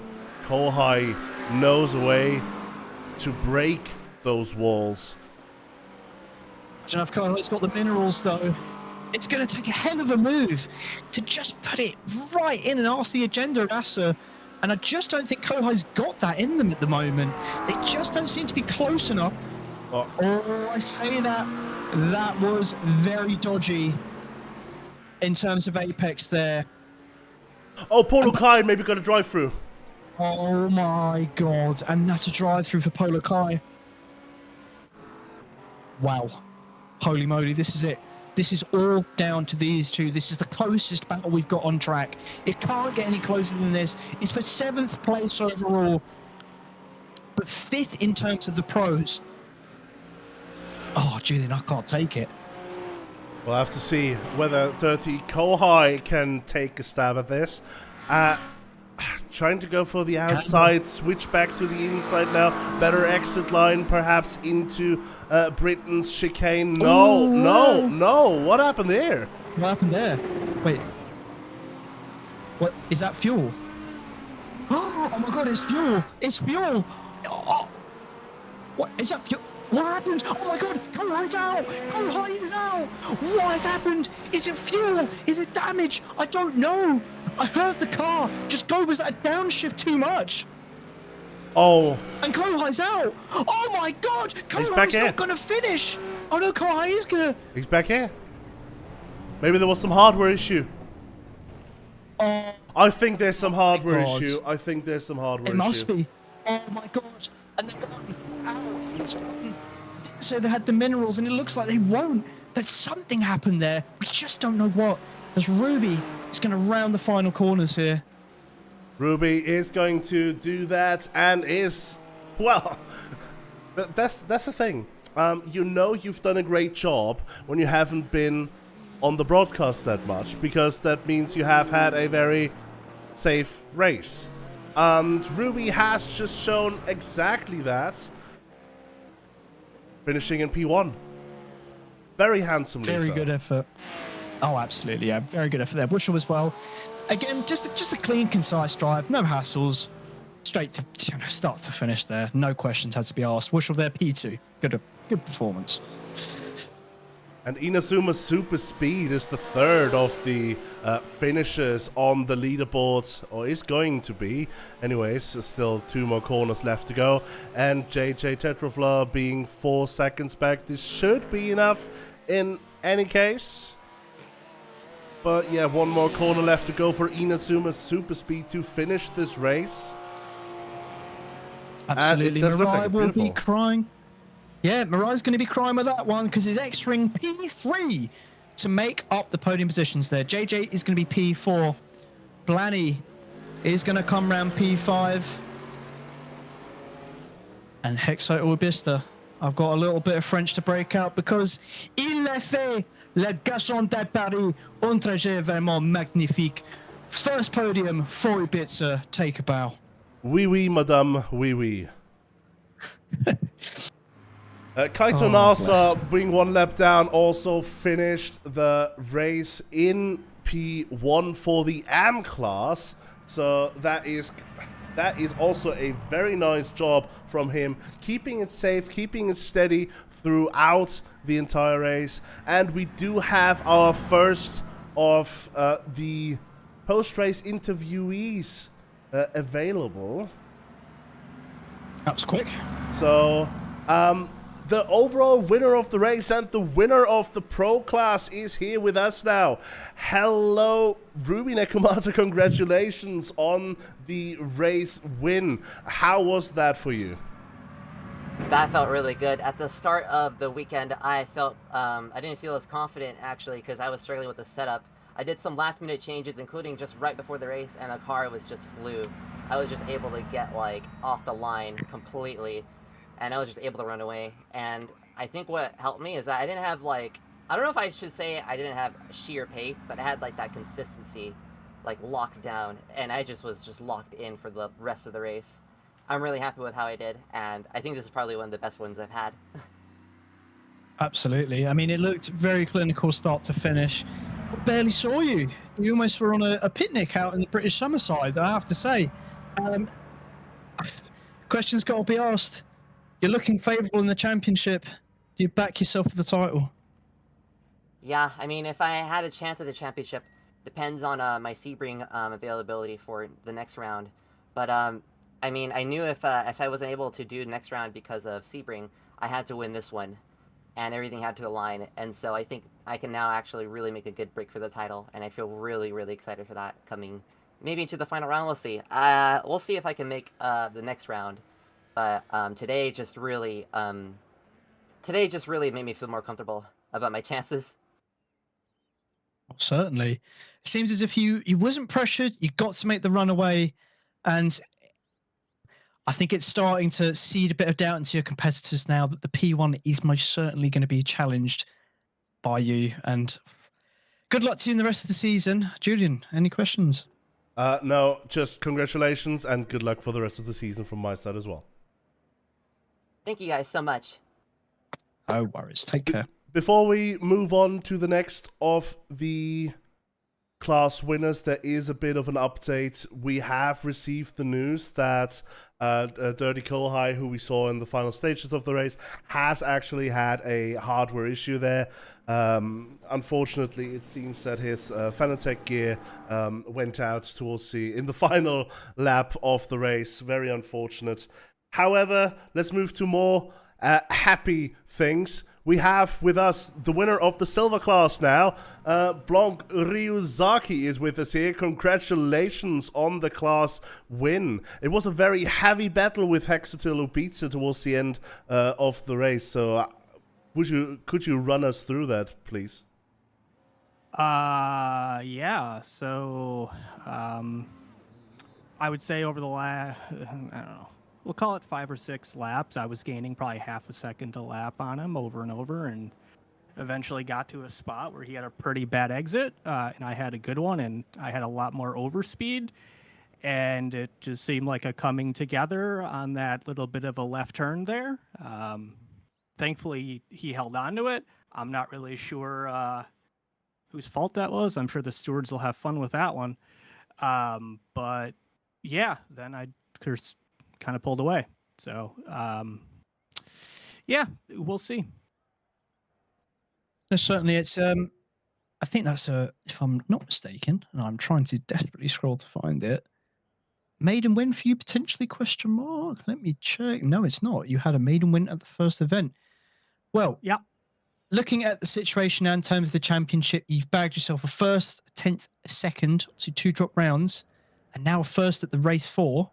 Kohai knows a way to break those walls. I don't know if Kohai's got the minerals though. It's going to take a hell of a move to just put it right in and ask the agenda of Asa. And I just don't think Kohai's got that in them at the moment. They just don't seem to be close enough. Oh, I say that. That was very dodgy in terms of Apex there. Oh, Polo Kai maybe got a drive through. Oh my god. And that's a drive through for Polo Kai. Wow. Holy moly, this is it. This is all down to these two. This is the closest battle we've got on track. It can't get any closer than this. It's for 7th place overall, but 5th in terms of the pros. Oh, Julian, I can't take it. We'll have to see whether Dirty Kohai can take a stab at this. Trying to go for the outside, switch back to the inside now. Better exit line, perhaps into Britain's chicane. No, no. What happened there? What happened there? Wait. What? Is that fuel? Oh my god, it's fuel. It's fuel. Oh. What? Is that fuel? What happened? Oh my god, Kohai's out! Kohai is out! What has happened? Is it fuel? Is it damage? I don't know. I heard the car just go, was that a downshift too much? Oh. And Kohai's out! Oh my god! Kohai's not gonna finish! Oh no, Kohai is gonna... He's back here. Maybe there was some hardware issue. I think there's some hardware issue. I think there's some hardware issue. It must be. Oh my god. And they've gone, ow, it's gone. So they had the minerals and it looks like they won't. But something happened there. We just don't know what. As Ruby is going to round the final corners here. Ruby is going to do that and is, well, that's the thing. You know you've done a great job when you haven't been on the broadcast that much, because that means you have had a very safe race. And Ruby has just shown exactly that, finishing in P1. Very handsomely. Very good effort. Oh, absolutely, yeah. Very good effort there. Bushel as well. Again, just a clean, concise drive. No hassles. Straight to start to finish there. No questions had to be asked. Bushel there, P2. Good performance. And Inazuma's super speed is the third of the finishers on the leaderboard, or is going to be. Anyways, still 2 more corners left to go. And JJ Tetrafla being 4 seconds back. This should be enough in any case. But yeah, 1 more corner left to go for Inazuma's super speed to finish this race. Absolutely, Mirai will be beautiful. crying. Yeah, Mirai's going to be crying with that one because he's extraing P3 to make up the podium positions there. JJ is going to be P4. Blanny is going to come round P5. And Hexo Orbista, I've got a little bit of French to break out because il a fait le garçon de Paris, un trajet vraiment magnifique. First podium for Ibiza, take a bow. Oui, oui, madame, oui, oui. Kaito Nasa, being 1 lap down, also finished the race in P1 for the AM class. So that is also a very nice job from him, keeping it safe, keeping it steady throughout the entire race. And we do have our first of the post-race interviewees available. That was quick. So, the overall winner of the race and the winner of the pro class is here with us now. Hello, Ruby Nekomata. Congratulations on the race win. How was that for you? That felt really good. At the start of the weekend, I felt I didn't feel as confident actually because I was struggling with the setup. I did some last-minute changes, including just right before the race, and the car was just flew. I was just able to get like off the line completely. And I was just able to run away. And I think what helped me is that I didn't have like, I don't know if I should say I didn't have sheer pace, but I had like that consistency like locked down. And I just was just locked in for the rest of the race. I'm really happy with how I did. And I think this is probably one of the best ones I've had. Absolutely. I mean, it looked very clinical start to finish. I barely saw you. You almost were on a picnic out in the British summerside, I have to say. Questions got to be asked. You're looking favourable in the championship. Do you back yourself for the title? Yeah, I mean, if I had a chance at the championship, depends on my Sebring availability for the next round. But I mean, I knew if I wasn't able to do the next round because of Sebring, I had to win this one, and everything had to align. And so I think I can now actually really make a good break for the title, and I feel really, really excited for that coming maybe into the final round. We'll see. We'll see if I can make the next round. But today just really made me feel more comfortable about my chances. Certainly. It seems as if you wasn't pressured, you got to make the runaway, and I think it's starting to seed a bit of doubt into your competitors now that the P1 is most certainly going to be challenged by you. And good luck to you in the rest of the season. Julian, any questions? No, just congratulations and good luck for the rest of the season from my side as well. Thank you guys so much. No worries. Take care. Before we move on to the next of the class winners, there is a bit of an update. We have received the news that Dirty Kohai, who we saw in the final stages of the race, has actually had a hardware issue there. Unfortunately, it seems that his Fanatec gear went out in the final lap of the race. Very unfortunate. However, let's move to more happy things. We have with us the winner of the silver class now. Blanc Ryuzaki is with us here. Congratulations on the class win. It was a very heavy battle with Hexatil Ubica towards the end of the race. So could you run us through that, please? Yeah. So I would say over the last, I don't know, we'll call it 5 or 6 laps, I was gaining probably half a second a lap on him over and over, and eventually got to a spot where he had a pretty bad exit, and I had a good one, and I had a lot more overspeed, and it just seemed like a coming together on that little bit of a left turn there. Thankfully, he held on to it. I'm not really sure whose fault that was. I'm sure the stewards will have fun with that one. But yeah, then I just kind of pulled away. So yeah, we'll see. No, certainly it's I think that's if I'm not mistaken, and I'm trying to desperately scroll to find it. Maiden win for you potentially? Question mark. Let me check. No, it's not. You had a maiden win at the first event. Well, Yeah. looking at the situation now in terms of the championship, you've bagged yourself a first, a 10th, a second, obviously 2 drop rounds, and now a first at the race 4.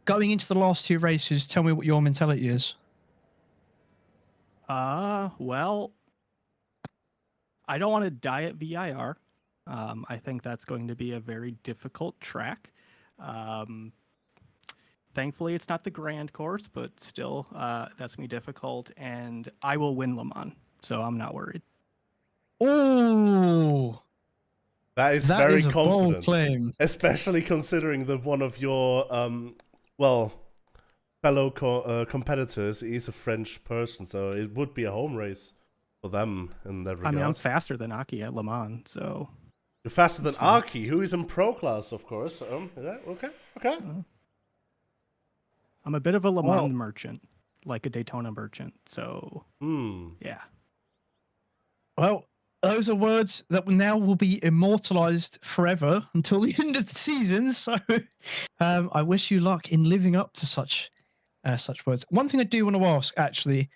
Going into the last 2 races, tell me what your mentality is. Well, I don't want to die at VIR. I think that's going to be a very difficult track. Thankfully, it's not the grand course, but still, that's going to be difficult. And I will win Le Mans, so I'm not worried. Oh, That is that very is a bold confident, claim. especially considering that one of your fellow competitors is a French person, so it would be a home race for them in that regard. I mean, I'm faster than Aki at Le Mans, so... You're faster than Aki, who is in pro class, of course. Yeah, okay. I'm a bit of a Le Mans merchant, like a Daytona merchant, so... Yeah. Well, those are words that now will be immortalized forever until the end of the season. So I wish you luck in living up to such words. One thing I do want to ask, actually,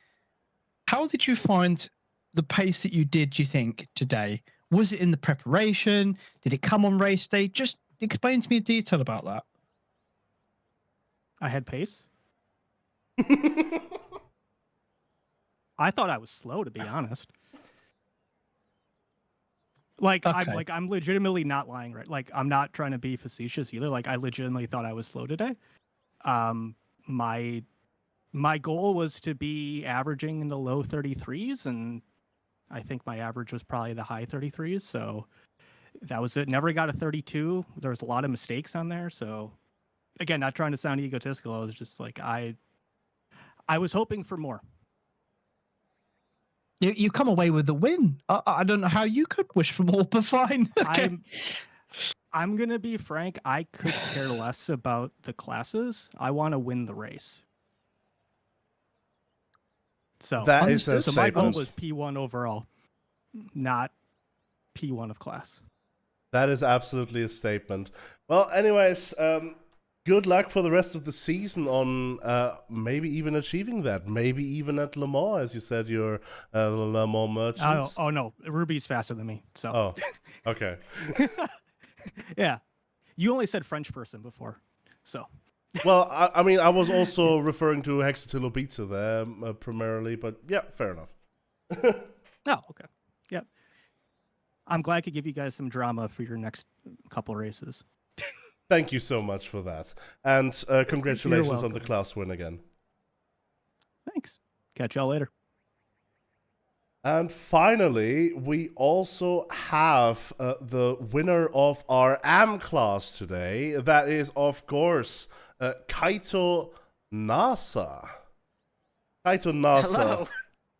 how did you find the pace that you did, do you think, today? Was it in the preparation? Did it come on race day? Just explain to me in detail about that. I had pace. I thought I was slow, to be honest. Like, Okay. I'm legitimately not lying, right? Like, I'm not trying to be facetious either. Like, I legitimately thought I was slow today. My goal was to be averaging in the low 33s, and I think my average was probably the high 33s. So that was it. Never got a 32. There was a lot of mistakes on there. So again, not trying to sound egotistical. I was just like, I was hoping for more. You come away with the win. I don't know how you could wish for more, but fine. Okay. I'm going to be frank. I could care less about the classes. I want to win the race. So that is a so my goal statement. was P1 overall, not P1 of class. That is absolutely a statement. Well, anyways, good luck for the rest of the season on maybe even achieving that. Maybe even at Le Mans, as you said, you're the Le Mans merchant. Oh no, Ruby's faster than me. So. Oh, okay. Yeah, you only said French person before, so. Well, I mean, I was also referring to Hexatilo Pizza there primarily, but yeah, fair enough. Oh, okay. Yep. I'm glad I could give you guys some drama for your next couple races. Thank you so much for that. And congratulations on the class win again. Thanks. Catch y'all later. And finally, we also have the winner of our AM class today. That is, of course, Kaito Nasa. Kaito Nasa.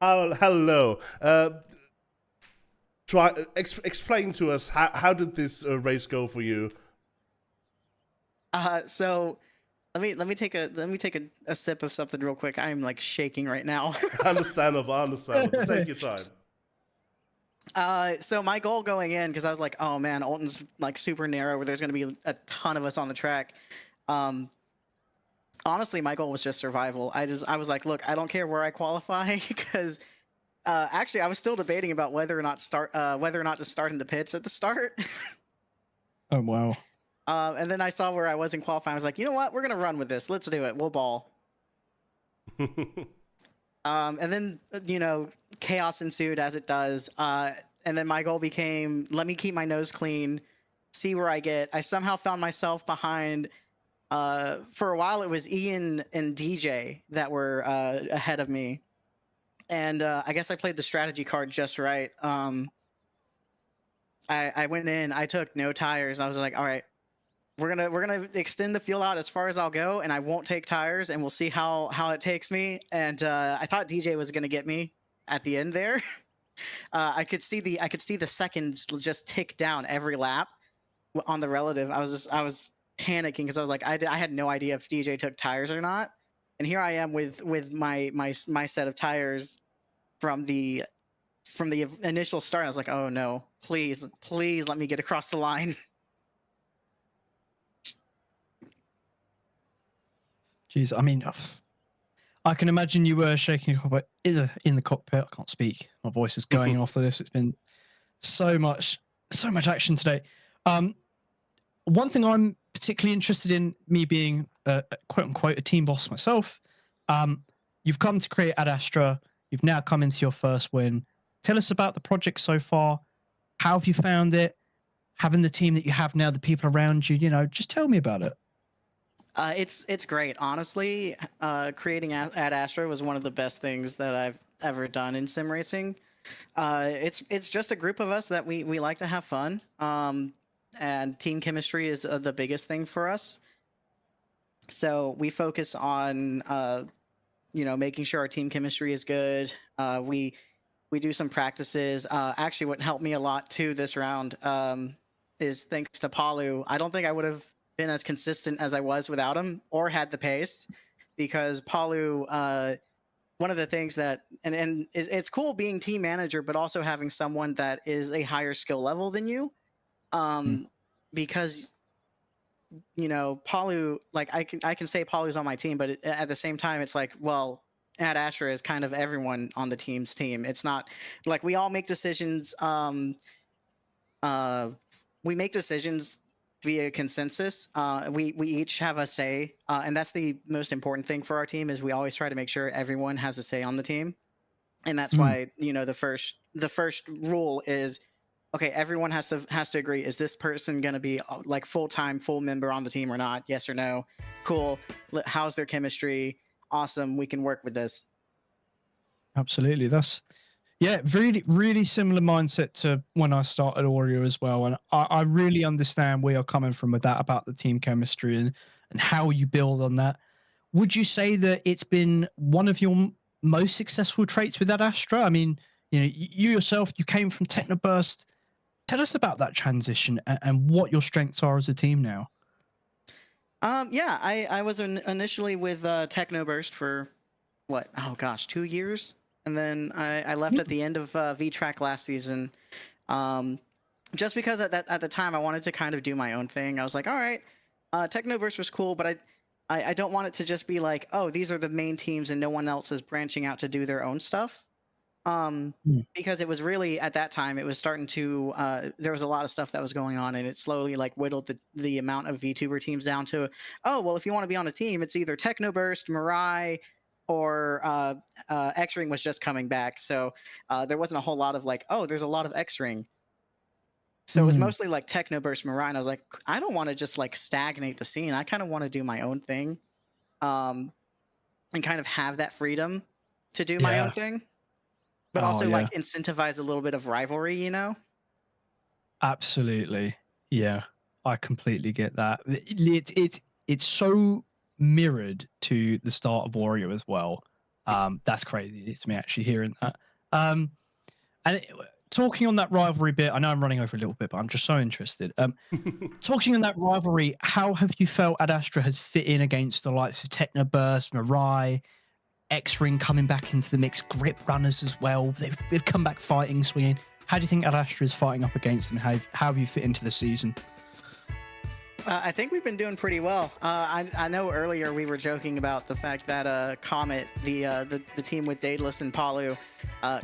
Hello. Hello. Explain to us, how did this race go for you? So let me take a sip of something real quick. I'm like shaking right now. Understandable. Take your time. So my goal going in, because I was like, oh man, Alton's like super narrow where there's gonna be a ton of us on the track. Honestly, my goal was just survival. I was like, look, I don't care where I qualify, because actually I was still debating about whether or not to start in the pits at the start. Oh wow. And then I saw where I was in qualifying. I was like, you know what? We're gonna run with this. Let's do it. We'll ball. And then chaos ensued, as it does. And then my goal became, let me keep my nose clean, see where I get. I somehow found myself behind. For a while, it was Ian and DJ that were ahead of me, and I guess I played the strategy card just right. I went in. I took no tires. I was like, all right. We're gonna extend the fuel out as far as I'll go, and I won't take tires, and we'll see how it takes me. And I thought DJ was gonna get me at the end there. I could see the seconds just tick down every lap on the relative. I was panicking because I was like, I had no idea if DJ took tires or not. And here I am with my set of tires from the from the initial start, I was like, oh no, please let me get across the line. Jeez, I mean, I can imagine you were shaking in the cockpit. I can't speak. My voice is going after this. It's been so much action today. One thing I'm particularly interested in, me being quote unquote a team boss myself, you've come to create Ad Astra. You've now come into your first win. Tell us about the project so far. How have you found it? Having the team that you have now, the people around you, just tell me about it. It's great. Honestly, creating Ad Astra was one of the best things that I've ever done in sim racing. It's just a group of us that we like to have fun. And team chemistry is the biggest thing for us. So we focus on making sure our team chemistry is good. We do some practices. Actually, what helped me a lot too this round is thanks to Palu. I don't think I would have been as consistent as I was without him, or had the pace, because Palu, one of the things that, and it's cool being team manager, but also having someone that is a higher skill level than you, because Palu, like I can say Palu's on my team, but at the same time, it's like, well, Ad Astra is kind of everyone on the team's team. It's not like we all make decisions. We make decisions via consensus. We each have a say, and that's the most important thing for our team. Is we always try to make sure everyone has a say on the team, and that's why the first rule is, okay, everyone has to agree. Is this person going to be like full-time, full member on the team or not? Yes or no? Cool. How's their chemistry? Awesome. We can work with this. Absolutely. That's really, really similar mindset to when I started Oreo as well. And I really understand where you're coming from with that, about the team chemistry and how you build on that. Would you say that it's been one of your most successful traits with Ad Astra? I mean, you yourself, you came from Technoburst. Tell us about that transition and what your strengths are as a team now. I was initially with Technoburst for 2 years. And then I left at the end of Vtracc last season, just because at the time I wanted to kind of do my own thing. I was like, all right, Technoburst was cool, but I don't want it to just be like, oh, these are the main teams and no one else is branching out to do their own stuff. Because it was really, at that time, it was starting to, there was a lot of stuff that was going on, and it slowly like whittled the amount of VTuber teams down to, oh, well, if you want to be on a team, it's either Technoburst, Mirai, or X-Ring was just coming back. So there wasn't a whole lot of like, oh, there's a lot of X-Ring. So it was mostly like Technoburst, Mirai, and I was like, I don't want to just like stagnate the scene. I kind of want to do my own thing, and kind of have that freedom to do my own thing. But also like incentivize a little bit of rivalry, Absolutely. Yeah, I completely get that. It's so mirrored to the start of Wario as well. That's crazy to me actually hearing that. And talking on that rivalry bit, I know I'm running over a little bit, but I'm just so interested. Talking on that rivalry, how have you felt Ad Astra has fit in against the likes of Technoburst, Mirai, X-Ring coming back into the mix, Grip Runners as well? They've come back fighting, swinging. How do you think Ad Astra is fighting up against them? How have you fit into the season? I think we've been doing pretty well. I know earlier we were joking about the fact that Comet, the team with Daedalus and Palu,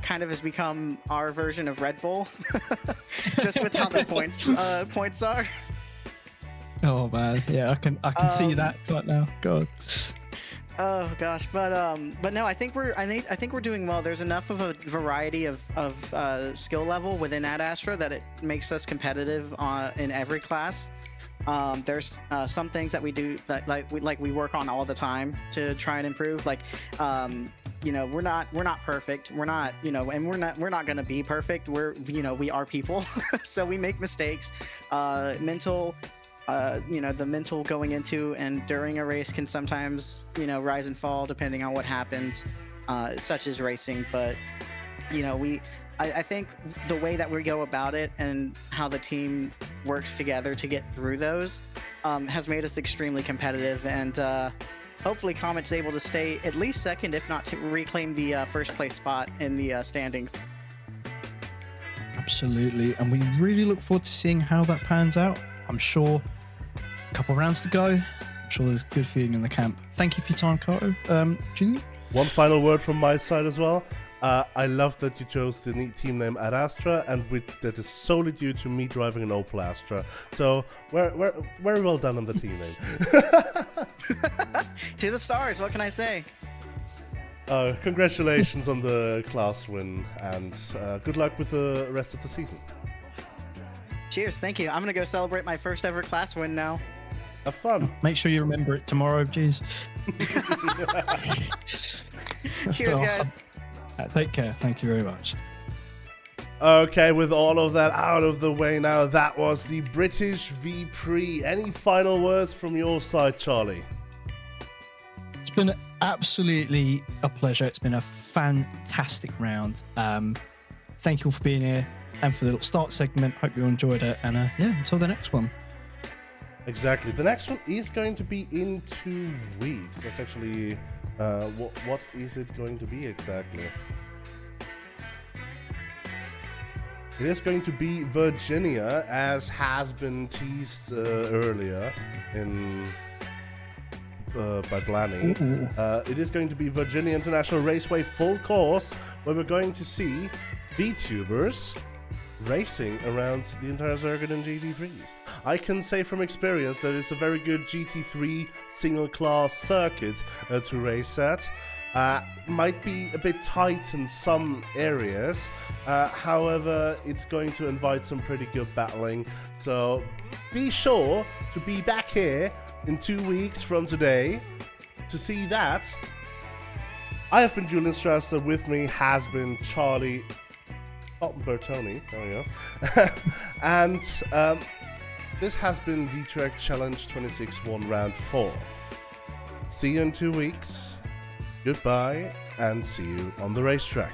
kind of has become our version of Red Bull, just with how the points are. Oh man, yeah, I can see that right now. God. Oh gosh, but no, I think we're doing well. There's enough of a variety of skill level within Ad Astra that it makes us competitive in every class. There's some things that we do that we work on all the time to try and improve. Like, we're not perfect. We're not, and we're not gonna be perfect. We are people, so we make mistakes. The mental going into and during a race can sometimes, rise and fall depending on what happens, such as racing. But, I think the way that we go about it and how the team works together to get through those has made us extremely competitive. And hopefully Comet's able to stay at least second, if not to reclaim the first place spot in the standings. Absolutely, and we really look forward to seeing how that pans out. I'm sure a couple of rounds to go. I'm sure there's good feeling in the camp. Thank you for your time, Kato. Julie? One final word from my side as well. I love that you chose the neat team name Ad Astra, and that is solely due to me driving an Opel Astra. So we're very well done on the team name. To the stars, what can I say? Congratulations on the class win, and good luck with the rest of the season. Cheers, thank you. I'm gonna go celebrate my first ever class win now. Have fun. Make sure you remember it tomorrow, jeez. Cheers, guys. Take care. Thank you very much. Okay, with all of that out of the way now, that was the British V-Prix. Any final words from your side, Charlie? It's been absolutely a pleasure. It's been a fantastic round. Thank you all for being here and for the little start segment. Hope you enjoyed it. And yeah, until the next one. Exactly. The next one is going to be in 2 weeks. That's actually... what is it going to be exactly? It is going to be Virginia, as has been teased earlier by Blanny. It is going to be Virginia International Raceway full course, where we're going to see VTubers racing around the entire circuit in GT3s. I can say from experience that it's a very good GT3 single class circuit to race at. Might be a bit tight in some areas, however it's going to invite some pretty good battling, so be sure to be back here in 2 weeks from today to see that. I have been Julian Strasser, with me has been Charlie Bertoni, there we go. And this has been Vtracc Challenge 26-1 Round 4. See you in 2 weeks. Goodbye, and see you on the racetrack.